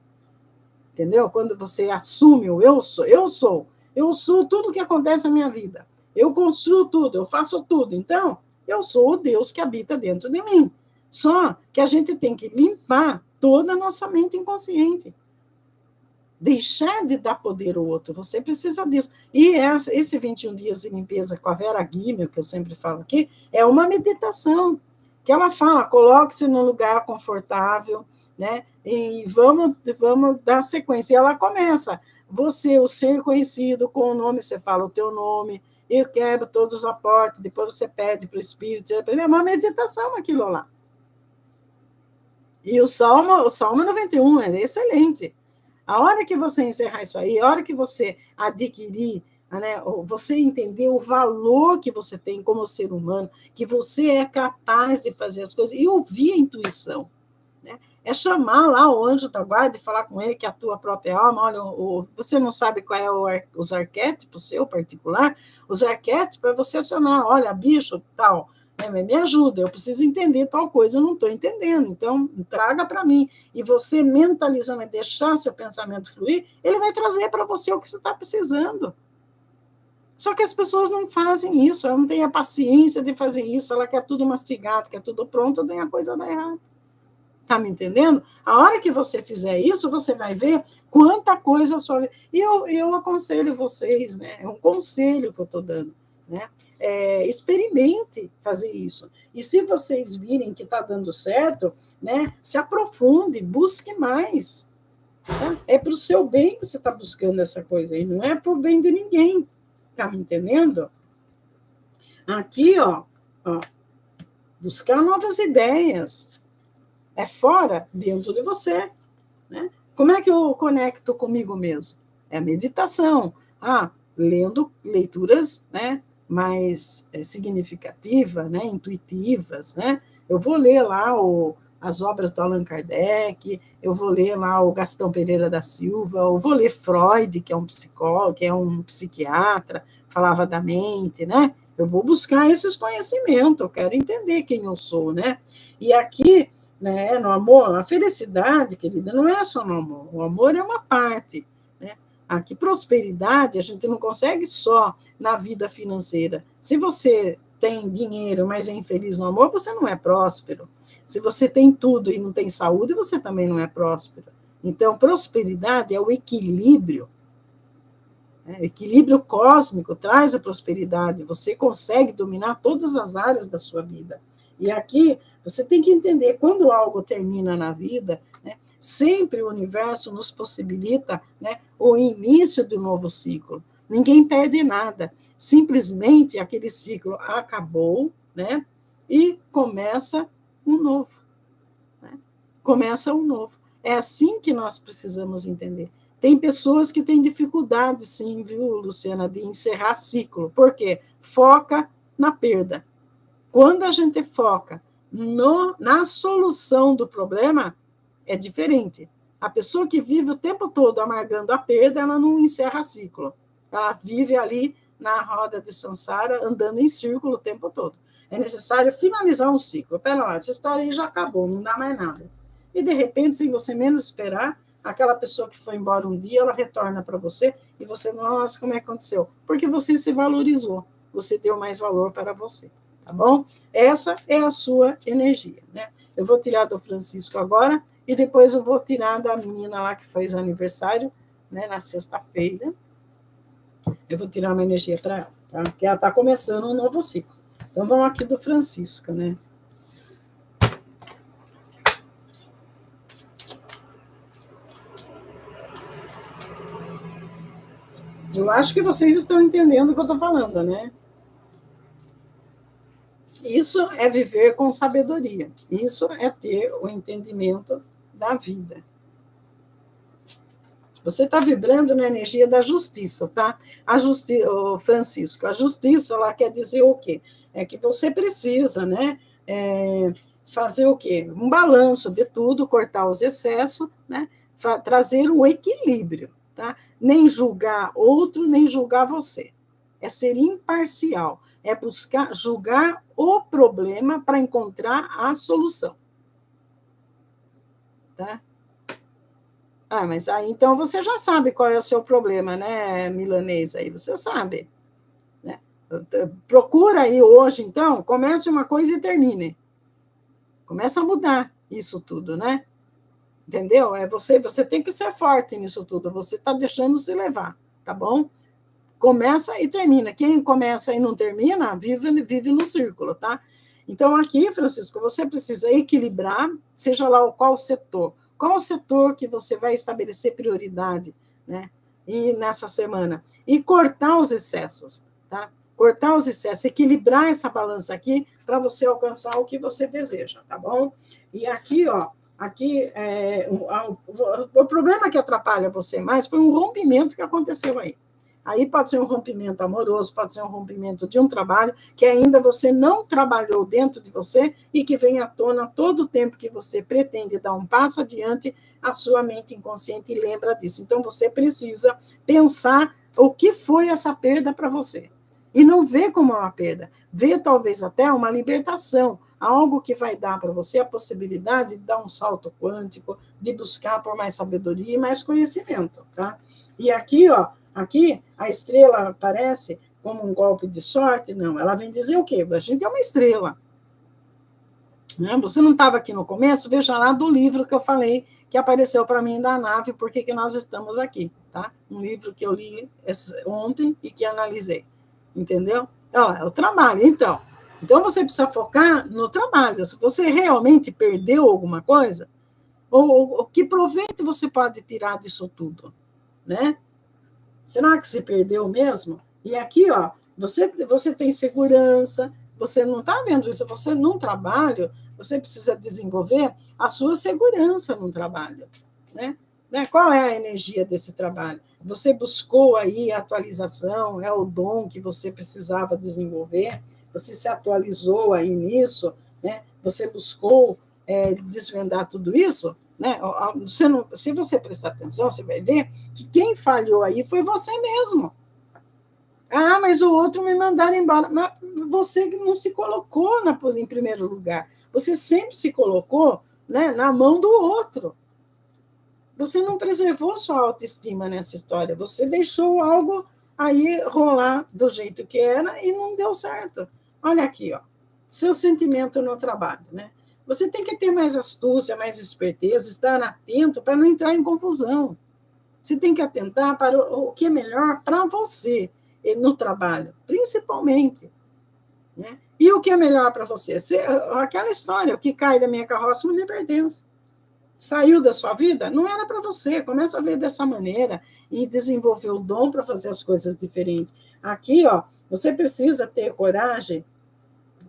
Entendeu? Quando você assume o eu sou tudo que acontece na minha vida. Eu construo tudo, eu faço tudo. Então, eu sou o Deus que habita dentro de mim. Só que a gente tem que limpar toda a nossa mente inconsciente. Deixar de dar poder ao outro, você precisa disso. E esse 21 dias de limpeza com a Vera Guimel, que eu sempre falo aqui, é uma meditação, que ela fala, coloque-se num lugar confortável, né? E vamos dar sequência. E ela começa, você, o ser conhecido com o nome, você fala o teu nome, eu quebro todos os aportes, depois você pede para o Espírito, é uma meditação aquilo lá. E o Salmo 91 é excelente. A hora que você encerrar isso aí, a hora que você adquirir, né, você entender o valor que você tem como ser humano, que você é capaz de fazer as coisas e ouvir a intuição, né? É chamar lá o anjo da guarda e falar com ele que é a tua própria alma. Olha, você não sabe qual é os arquétipos seu particular? Os arquétipos é você acionar, olha, bicho, tal, me ajuda, eu preciso entender tal coisa, eu não estou entendendo, então traga para mim. E você mentalizando e deixar seu pensamento fluir, ele vai trazer para você o que você está precisando. Só que as pessoas não fazem isso, ela não tem a paciência de fazer isso, ela quer tudo mastigado, quer tudo pronto, daí a coisa dá errado. Está me entendendo? A hora que você fizer isso, você vai ver quanta coisa a sua vida. E eu aconselho vocês, né? É um conselho que eu estou dando, né? Experimente fazer isso. E se vocês virem que está dando certo, né? Se aprofunde, busque mais. Tá? É para o seu bem que você está buscando essa coisa aí, não é para o bem de ninguém. Está me entendendo? Aqui, ó, buscar novas ideias. É fora, dentro de você, né? Como é que eu conecto comigo mesmo? É a meditação. Lendo leituras, né, mais significativas, né, intuitivas, né? Eu vou ler lá as obras do Allan Kardec, eu vou ler lá o Gastão Pereira da Silva, eu vou ler Freud, que é um psicólogo, que é um psiquiatra, falava da mente, né? Eu vou buscar esses conhecimentos, eu quero entender quem eu sou, né? E aqui, né, no amor, a felicidade, querida, não é só no amor. O amor é uma parte, né? Aqui, prosperidade, a gente não consegue só na vida financeira. Se você tem dinheiro, mas é infeliz no amor, você não é próspero. Se você tem tudo e não tem saúde, você também não é próspero. Então, prosperidade é o equilíbrio. né? O equilíbrio cósmico traz a prosperidade, você consegue dominar todas as áreas da sua vida. E aqui, você tem que entender, quando algo termina na vida, né, sempre o universo nos possibilita, né, o início de um novo ciclo. Ninguém perde nada, simplesmente aquele ciclo acabou, né, e começa um novo. Né? Começa um novo. É assim que nós precisamos entender. Tem pessoas que têm dificuldade, sim, viu, Luciana, de encerrar ciclo. Por quê? Foca na perda. Quando a gente foca na solução do problema, é diferente. A pessoa que vive o tempo todo amargando a perda, ela não encerra ciclo. Ela vive ali na roda de samsara, andando em círculo o tempo todo. É necessário finalizar um ciclo. Pera lá, essa história aí já acabou, não dá mais nada. E, de repente, sem você menos esperar, aquela pessoa que foi embora um dia, ela retorna para você e você, nossa, como é que aconteceu? Porque você se valorizou, você deu mais valor para você. Tá bom? Essa é a sua energia, né? Eu vou tirar do Francisco agora e depois eu vou tirar da menina lá que fez aniversário, né, na sexta-feira. Eu vou tirar uma energia para ela, tá? Porque ela está começando um novo ciclo. Então vamos aqui do Francisco, né? Eu acho que vocês estão entendendo o que eu estou falando, né? Isso é viver com sabedoria. Isso é ter o entendimento da vida. Você está vibrando na energia da justiça, tá? Francisco, a justiça lá quer dizer o quê? É que você precisa, né? Fazer o quê? Um balanço de tudo, cortar os excessos, né? Trazer um equilíbrio, tá? Nem julgar outro, nem julgar você. É ser imparcial, é buscar julgar o problema para encontrar a solução, tá? Ah, mas aí então você já sabe qual é o seu problema, né, milanês? Aí você sabe, né? Procura aí hoje, então, comece uma coisa e termine. Começa a mudar isso tudo, né? Entendeu? Você tem que ser forte nisso tudo. Você está deixando se levar, tá bom? Começa e termina. Quem começa e não termina, vive no círculo, tá? Então, aqui, Francisco, você precisa equilibrar, seja lá qual setor. Qual o setor que você vai estabelecer prioridade, né? E nessa semana. E cortar os excessos, tá? Cortar os excessos, equilibrar essa balança aqui para você alcançar o que você deseja, tá bom? E aqui, ó, o problema que atrapalha você mais foi um rompimento que aconteceu aí. Aí pode ser um rompimento amoroso, pode ser um rompimento de um trabalho que ainda você não trabalhou dentro de você e que vem à tona todo o tempo que você pretende dar um passo adiante, a sua mente inconsciente lembra disso. Então, você precisa pensar o que foi essa perda para você. E não vê como uma perda, vê talvez até uma libertação, algo que vai dar para você a possibilidade de dar um salto quântico, de buscar por mais sabedoria e mais conhecimento, tá? E aqui, ó, aqui a estrela aparece como um golpe de sorte? Não, ela vem dizer o quê? A gente é uma estrela. Né? Você não estava aqui no começo? Veja lá do livro que eu falei, que apareceu para mim da nave, Por que nós estamos aqui, tá? Um livro que eu li ontem e que analisei, entendeu? Então, é o trabalho, então. Então, você precisa focar no trabalho. Se você realmente perdeu alguma coisa, ou que proveito você pode tirar disso tudo, né? Será que se perdeu mesmo? E aqui, ó, você tem segurança, você não está vendo isso, você num trabalho, você precisa desenvolver a sua segurança no trabalho, né? Qual é a energia desse trabalho? Você buscou aí a atualização, é o dom que você precisava desenvolver, você se atualizou aí nisso, né? Você buscou desvendar tudo isso, né? Se você prestar atenção, você vai ver que quem falhou aí foi você mesmo. Ah, mas o outro me mandaram embora. Mas você não se colocou em primeiro lugar. Você sempre se colocou, né, na mão do outro. Você não preservou sua autoestima nessa história. Você deixou algo aí rolar do jeito que era e não deu certo. Olha aqui, ó. Seu sentimento no trabalho, né? Você tem que ter mais astúcia, mais esperteza, estar atento para não entrar em confusão. Você tem que atentar para o que é melhor para você no trabalho, principalmente. Né? E o que é melhor para você? Aquela história, o que cai da minha carroça não me pertence. Saiu da sua vida? Não era para você. Começa a ver dessa maneira e desenvolver o dom para fazer as coisas diferentes. Aqui, ó, você precisa ter coragem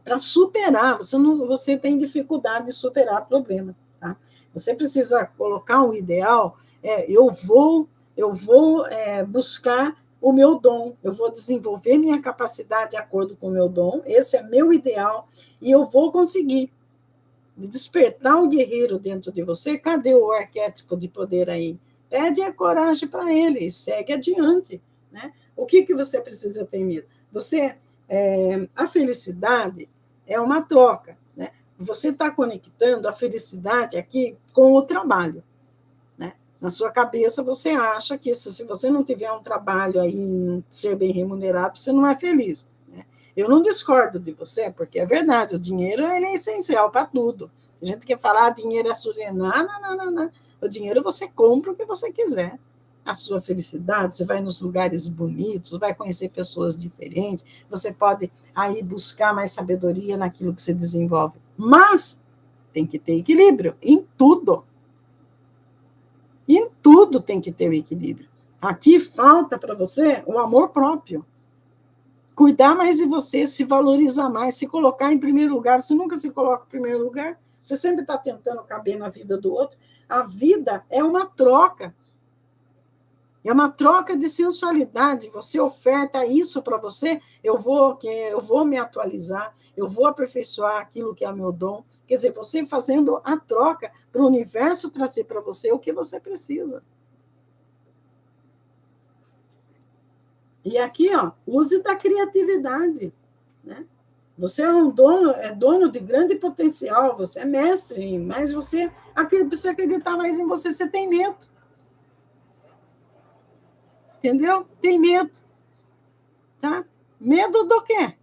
para superar. Você tem dificuldade de superar problema, tá? Você precisa colocar um ideal. Eu vou buscar o meu dom. Eu vou desenvolver minha capacidade de acordo com o meu dom. Esse é meu ideal e eu vou conseguir despertar o guerreiro dentro de você. Cadê o arquétipo de poder aí? Pede a coragem para ele, segue adiante, né? O que você precisa ter medo? A felicidade é uma troca, né? Você está conectando a felicidade aqui com o trabalho, né? Na sua cabeça você acha que se você não tiver um trabalho aí, ser bem remunerado, você não é feliz. Eu não discordo de você, porque é verdade, o dinheiro ele é essencial para tudo. A gente quer falar dinheiro é surenar, não. O dinheiro você compra o que você quiser. A sua felicidade, você vai nos lugares bonitos, vai conhecer pessoas diferentes, você pode aí buscar mais sabedoria naquilo que você desenvolve. Mas tem que ter equilíbrio em tudo. Em tudo tem que ter o equilíbrio. Aqui falta para você o amor próprio. Cuidar mais de você, se valorizar mais, se colocar em primeiro lugar. Você nunca se coloca em primeiro lugar, você sempre está tentando caber na vida do outro. A vida é uma troca. É uma troca de sensualidade. Você oferta isso para você, eu vou me atualizar, eu vou aperfeiçoar aquilo que é meu dom. Quer dizer, você fazendo a troca para o universo trazer para você o que você precisa. E aqui, ó, use da criatividade, né? Você é dono de grande potencial, você é mestre, mas você precisa acreditar mais em você, você tem medo. Entendeu? Tem medo. Tá? Medo do quê?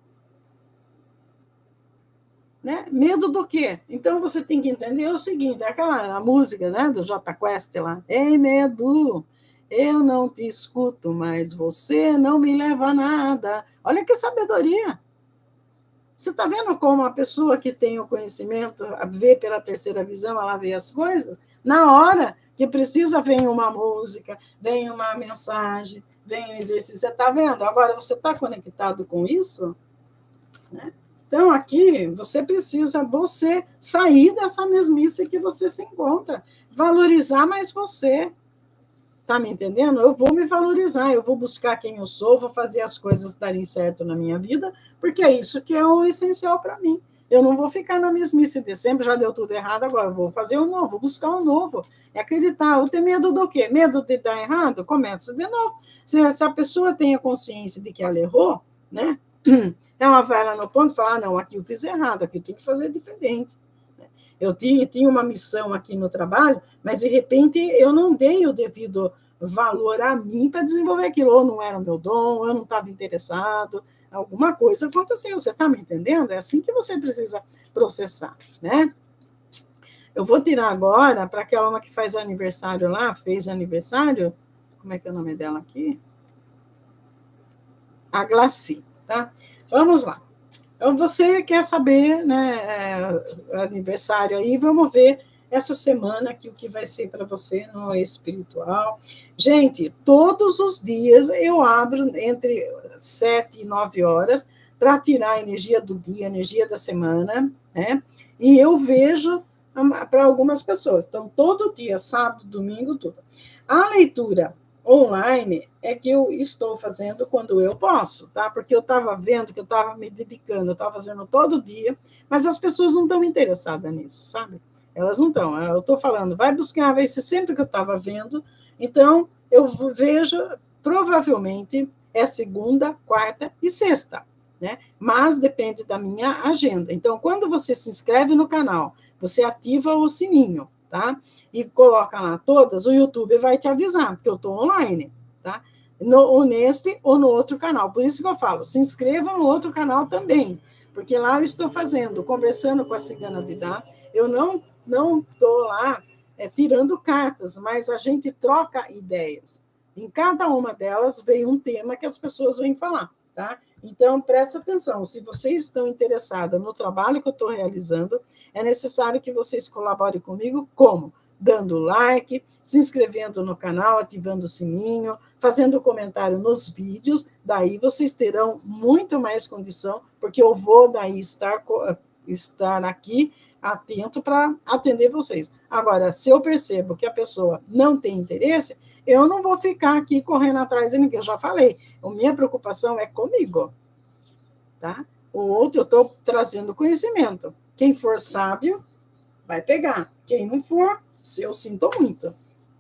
Né? Medo do quê? Então você tem que entender o seguinte, a música, né, do Jota Quest lá. Ei, medo, eu não te escuto, mas você não me leva a nada. Olha que sabedoria. Você está vendo como a pessoa que tem o conhecimento, vê pela terceira visão, ela vê as coisas? Na hora que precisa, vem uma música, vem uma mensagem, vem um exercício. Você está vendo? Agora, você está conectado com isso? Né? Então, aqui, você precisa sair dessa mesmice que você se encontra. Valorizar mais você. Tá me entendendo? Eu vou me valorizar, eu vou buscar quem eu sou, vou fazer as coisas darem certo na minha vida, porque é isso que é o essencial para mim. Eu não vou ficar na mesmice de sempre, já deu tudo errado, agora vou fazer o novo, vou buscar o novo. É acreditar. Eu tenho medo do quê? Medo de dar errado? Começa de novo. Se a pessoa tem a consciência de que ela errou, né? Ela vai lá no ponto e fala, não, aqui eu fiz errado, aqui eu tenho que fazer diferente. Eu tinha uma missão aqui no trabalho, mas de repente eu não dei o devido valor a mim para desenvolver aquilo, ou não era o meu dom, eu não estava interessado, alguma coisa aconteceu, você está me entendendo? É assim que você precisa processar, né? Eu vou tirar agora para aquela uma que faz aniversário lá, fez aniversário, como é que é o nome dela aqui? A Glaci, tá? Vamos lá. Então, você quer saber, né, aniversário aí, vamos ver essa semana aqui o que vai ser para você no espiritual. Gente, todos os dias eu abro entre 7 e 9 horas para tirar a energia do dia, a energia da semana, né? E eu vejo para algumas pessoas. Então, todo dia, sábado, domingo, tudo. A leitura online é que eu estou fazendo quando eu posso, tá? Porque eu estava vendo que eu estava me dedicando, eu estava fazendo todo dia, mas as pessoas não estão interessadas nisso, sabe? Elas não estão. Eu estou falando, vai buscar, vai ser sempre que eu estava vendo. Então, eu vejo, provavelmente, é segunda, quarta e sexta, né? Mas depende da minha agenda. Então, quando você se inscreve no canal, você ativa o sininho, tá? E coloca lá todas, o YouTube vai te avisar, porque eu estou online, tá? Ou neste ou no outro canal. Por isso que eu falo, se inscreva no outro canal também, porque lá eu estou fazendo, conversando com a Cigana Vidar, eu não estou lá tirando cartas, mas a gente troca ideias. Em cada uma delas veio um tema que as pessoas vêm falar, tá? Então, presta atenção, se vocês estão interessados no trabalho que eu estou realizando, é necessário que vocês colaborem comigo, como? Dando like, se inscrevendo no canal, ativando o sininho, fazendo comentário nos vídeos, daí vocês terão muito mais condição, porque eu vou daí estar aqui atento para atender vocês. Agora, se eu percebo que a pessoa não tem interesse, eu não vou ficar aqui correndo atrás de ninguém, eu já falei, a minha preocupação é comigo, tá? O outro eu estou trazendo conhecimento. Quem for sábio, vai pegar. Quem não for, eu sinto muito,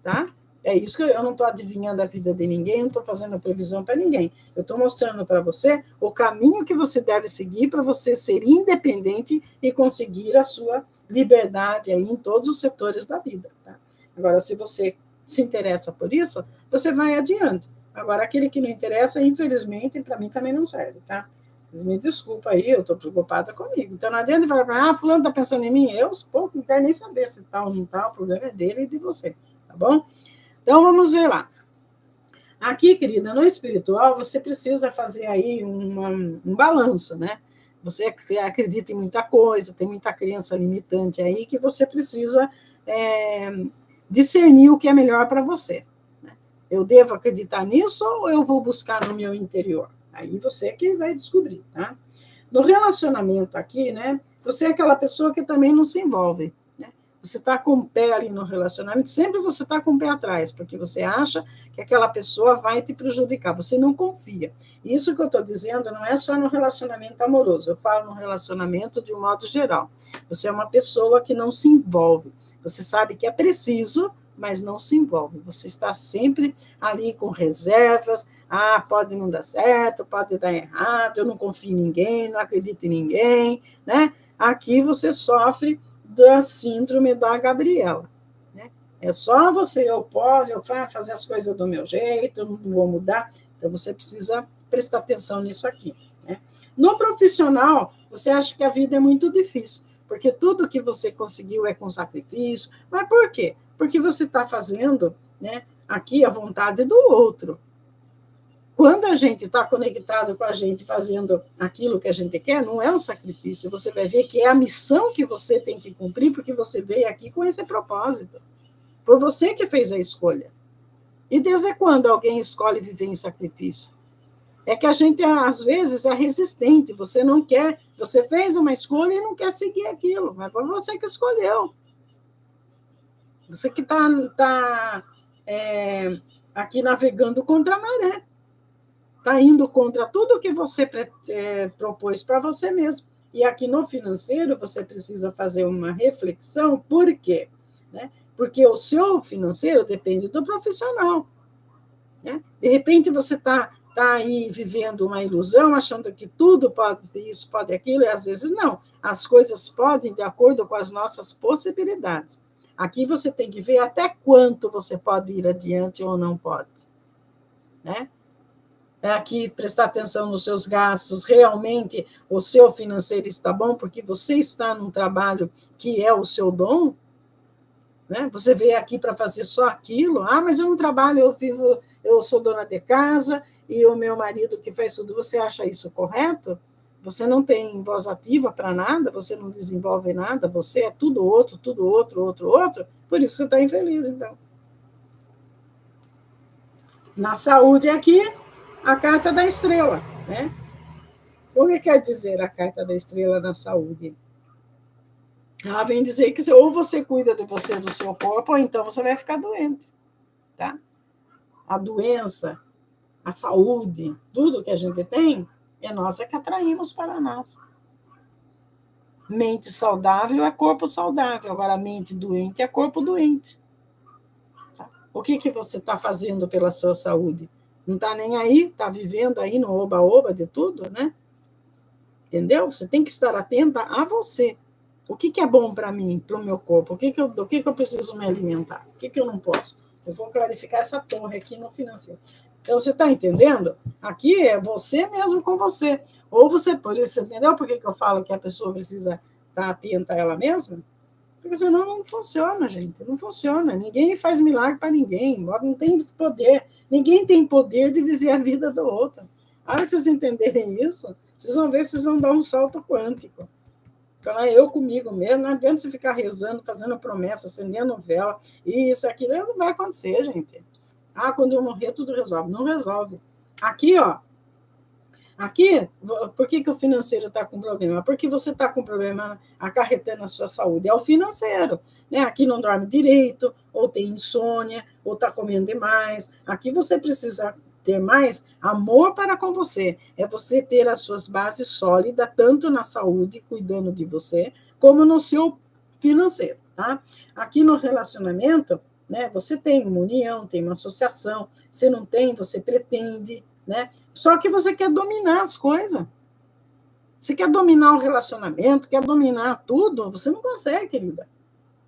tá? É isso que eu não estou adivinhando a vida de ninguém, não estou fazendo previsão para ninguém. Eu estou mostrando para você o caminho que você deve seguir para você ser independente e conseguir a sua liberdade aí em todos os setores da vida, tá? Agora, se você se interessa por isso, você vai adiante. Agora, aquele que não interessa, infelizmente, para mim também não serve, tá? Mas me desculpa aí, eu estou preocupada comigo. Então, não adianta falar para fulano está pensando em mim, eu, pouco, não quero nem saber se tal ou não tal, o problema é dele e de você, tá bom? Então, vamos ver lá. Aqui, querida, no espiritual, você precisa fazer aí um balanço, né? Você acredita em muita coisa, tem muita crença limitante aí que você precisa discernir o que é melhor para você. Né? Eu devo acreditar nisso ou eu vou buscar no meu interior? Aí você que vai descobrir, tá? No relacionamento aqui, né? Você é aquela pessoa que também não se envolve. Você está com o pé ali no relacionamento, sempre você está com o pé atrás, porque você acha que aquela pessoa vai te prejudicar, você não confia. Isso que eu estou dizendo não é só no relacionamento amoroso, eu falo no relacionamento de um modo geral. Você é uma pessoa que não se envolve, você sabe que é preciso, mas não se envolve. Você está sempre ali com reservas, pode não dar certo, pode dar errado, eu não confio em ninguém, não acredito em ninguém, né? Aqui você sofre da síndrome da Gabriela. Né? É só você, eu fazer as coisas do meu jeito, não vou mudar. Então, você precisa prestar atenção nisso aqui. Né? No profissional, você acha que a vida é muito difícil, porque tudo que você conseguiu é com sacrifício. Mas por quê? Porque você está fazendo, né, aqui a vontade do outro. Quando a gente está conectado com a gente, fazendo aquilo que a gente quer, não é um sacrifício. Você vai ver que é a missão que você tem que cumprir, porque você veio aqui com esse propósito. Foi você que fez a escolha. E desde quando alguém escolhe viver em sacrifício? É que a gente, às vezes, é resistente. Você não quer, você fez uma escolha e não quer seguir aquilo, mas foi você que escolheu. Você que está aqui navegando contra a maré. Está indo contra tudo que você propôs para você mesmo. E aqui no financeiro, você precisa fazer uma reflexão, por quê? Né? Porque o seu financeiro depende do profissional. Né? De repente, você está aí vivendo uma ilusão, achando que tudo pode ser isso, pode aquilo, e às vezes não. As coisas podem de acordo com as nossas possibilidades. Aqui você tem que ver até quanto você pode ir adiante ou não pode. Né? Aqui prestar atenção nos seus gastos, realmente o seu financeiro está bom, porque você está num trabalho que é o seu dom, né? Você veio aqui para fazer só aquilo, mas eu não trabalho, eu sou dona de casa, e o meu marido que faz tudo, você acha isso correto? Você não tem voz ativa para nada, você não desenvolve nada, você é tudo outro, por isso você está infeliz, então. Na saúde aqui, a carta da estrela, né? O que quer dizer a carta da estrela na saúde? Ela vem dizer que ou você cuida de você, do seu corpo, ou então você vai ficar doente, tá? A doença, a saúde, tudo que a gente tem, é nós que atraímos para nós. Mente saudável é corpo saudável, agora mente doente é corpo doente. Tá? O que você está fazendo pela sua saúde? Não está nem aí, está vivendo aí no oba-oba de tudo, né? Entendeu? Você tem que estar atenta a você. O que é bom para mim, para o meu corpo? Do que eu preciso me alimentar? O que eu não posso? Eu vou clarificar essa torre aqui no financeiro. Então, você está entendendo? Aqui é você mesmo com você. Ou você, por isso, entendeu por que eu falo que a pessoa precisa estar atenta a ela mesma? Porque senão não funciona, gente, não funciona. Ninguém faz milagre para ninguém, não tem poder, ninguém tem poder de viver a vida do outro. A hora que vocês entenderem isso, vocês vão ver se vocês vão dar um salto quântico. Falar eu comigo mesmo, não adianta você ficar rezando, fazendo promessa, acendendo vela, isso, aquilo, não vai acontecer, gente. Ah, quando eu morrer, tudo resolve. Não resolve. Aqui, ó, aqui, por que o financeiro está com problema? Porque você está com problema acarretando a sua saúde. É o financeiro, né? Aqui não dorme direito, ou tem insônia, ou está comendo demais. Aqui você precisa ter mais amor para com você. É você ter as suas bases sólidas, tanto na saúde, cuidando de você, como no seu financeiro, tá? Aqui no relacionamento, né? Você tem uma união, tem uma associação. Se não tem, você pretende, né? Só que você quer dominar as coisas. Você quer dominar o relacionamento, quer dominar tudo, você não consegue, querida.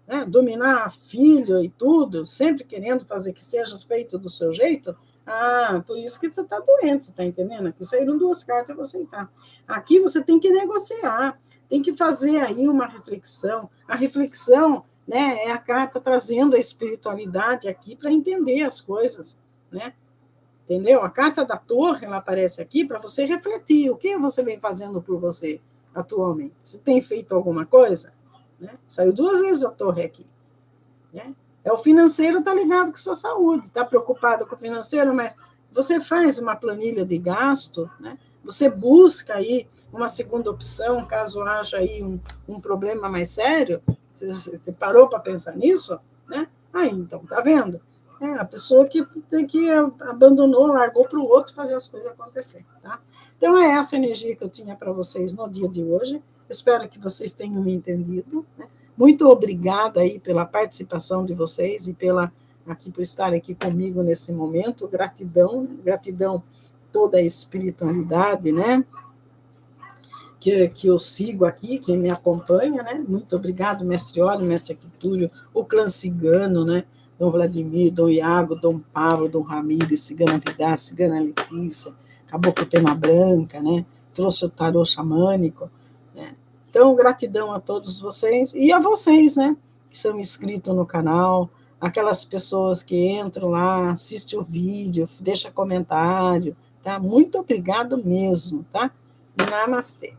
Né? Dominar filho e tudo, sempre querendo fazer que seja feito do seu jeito. Ah, por isso que você está doente, você está entendendo? Aqui saíram 2 cartas, eu vou aceitar. Aqui você tem que negociar, tem que fazer aí uma reflexão. A reflexão, né, é a carta trazendo a espiritualidade aqui para entender as coisas, né? Entendeu? A carta da torre, ela aparece aqui para você refletir. O que você vem fazendo por você atualmente? Você tem feito alguma coisa? Né? Saiu 2 vezes a torre aqui. Né? O financeiro está ligado com a sua saúde, está preocupado com o financeiro, mas você faz uma planilha de gasto, né? Você busca aí uma segunda opção, caso haja aí um problema mais sério. Você parou para pensar nisso? Né? Aí, então, tá vendo? É a pessoa que tem que abandonou, largou para o outro fazer as coisas acontecer, tá? Então, é essa energia que eu tinha para vocês no dia de hoje. Espero que vocês tenham me entendido, né? Muito obrigada aí pela participação de vocês e por estarem aqui comigo nesse momento. Gratidão, né? Gratidão toda a espiritualidade, né? Que eu sigo aqui, que me acompanha, né? Muito obrigado, mestre Óleo, mestre Aquitúrio, o clã cigano, né? Dom Vladimir, Dom Iago, Dom Pablo, Dom Ramírez, Cigana Vidar, Cigana Letícia, Caboclo Pena Branca, né? Trouxe o tarô xamânico, né? Então, gratidão a todos vocês e a vocês, né? Que são inscritos no canal, aquelas pessoas que entram lá, assistem o vídeo, deixa comentário, tá? Muito obrigado mesmo, tá? Namastê.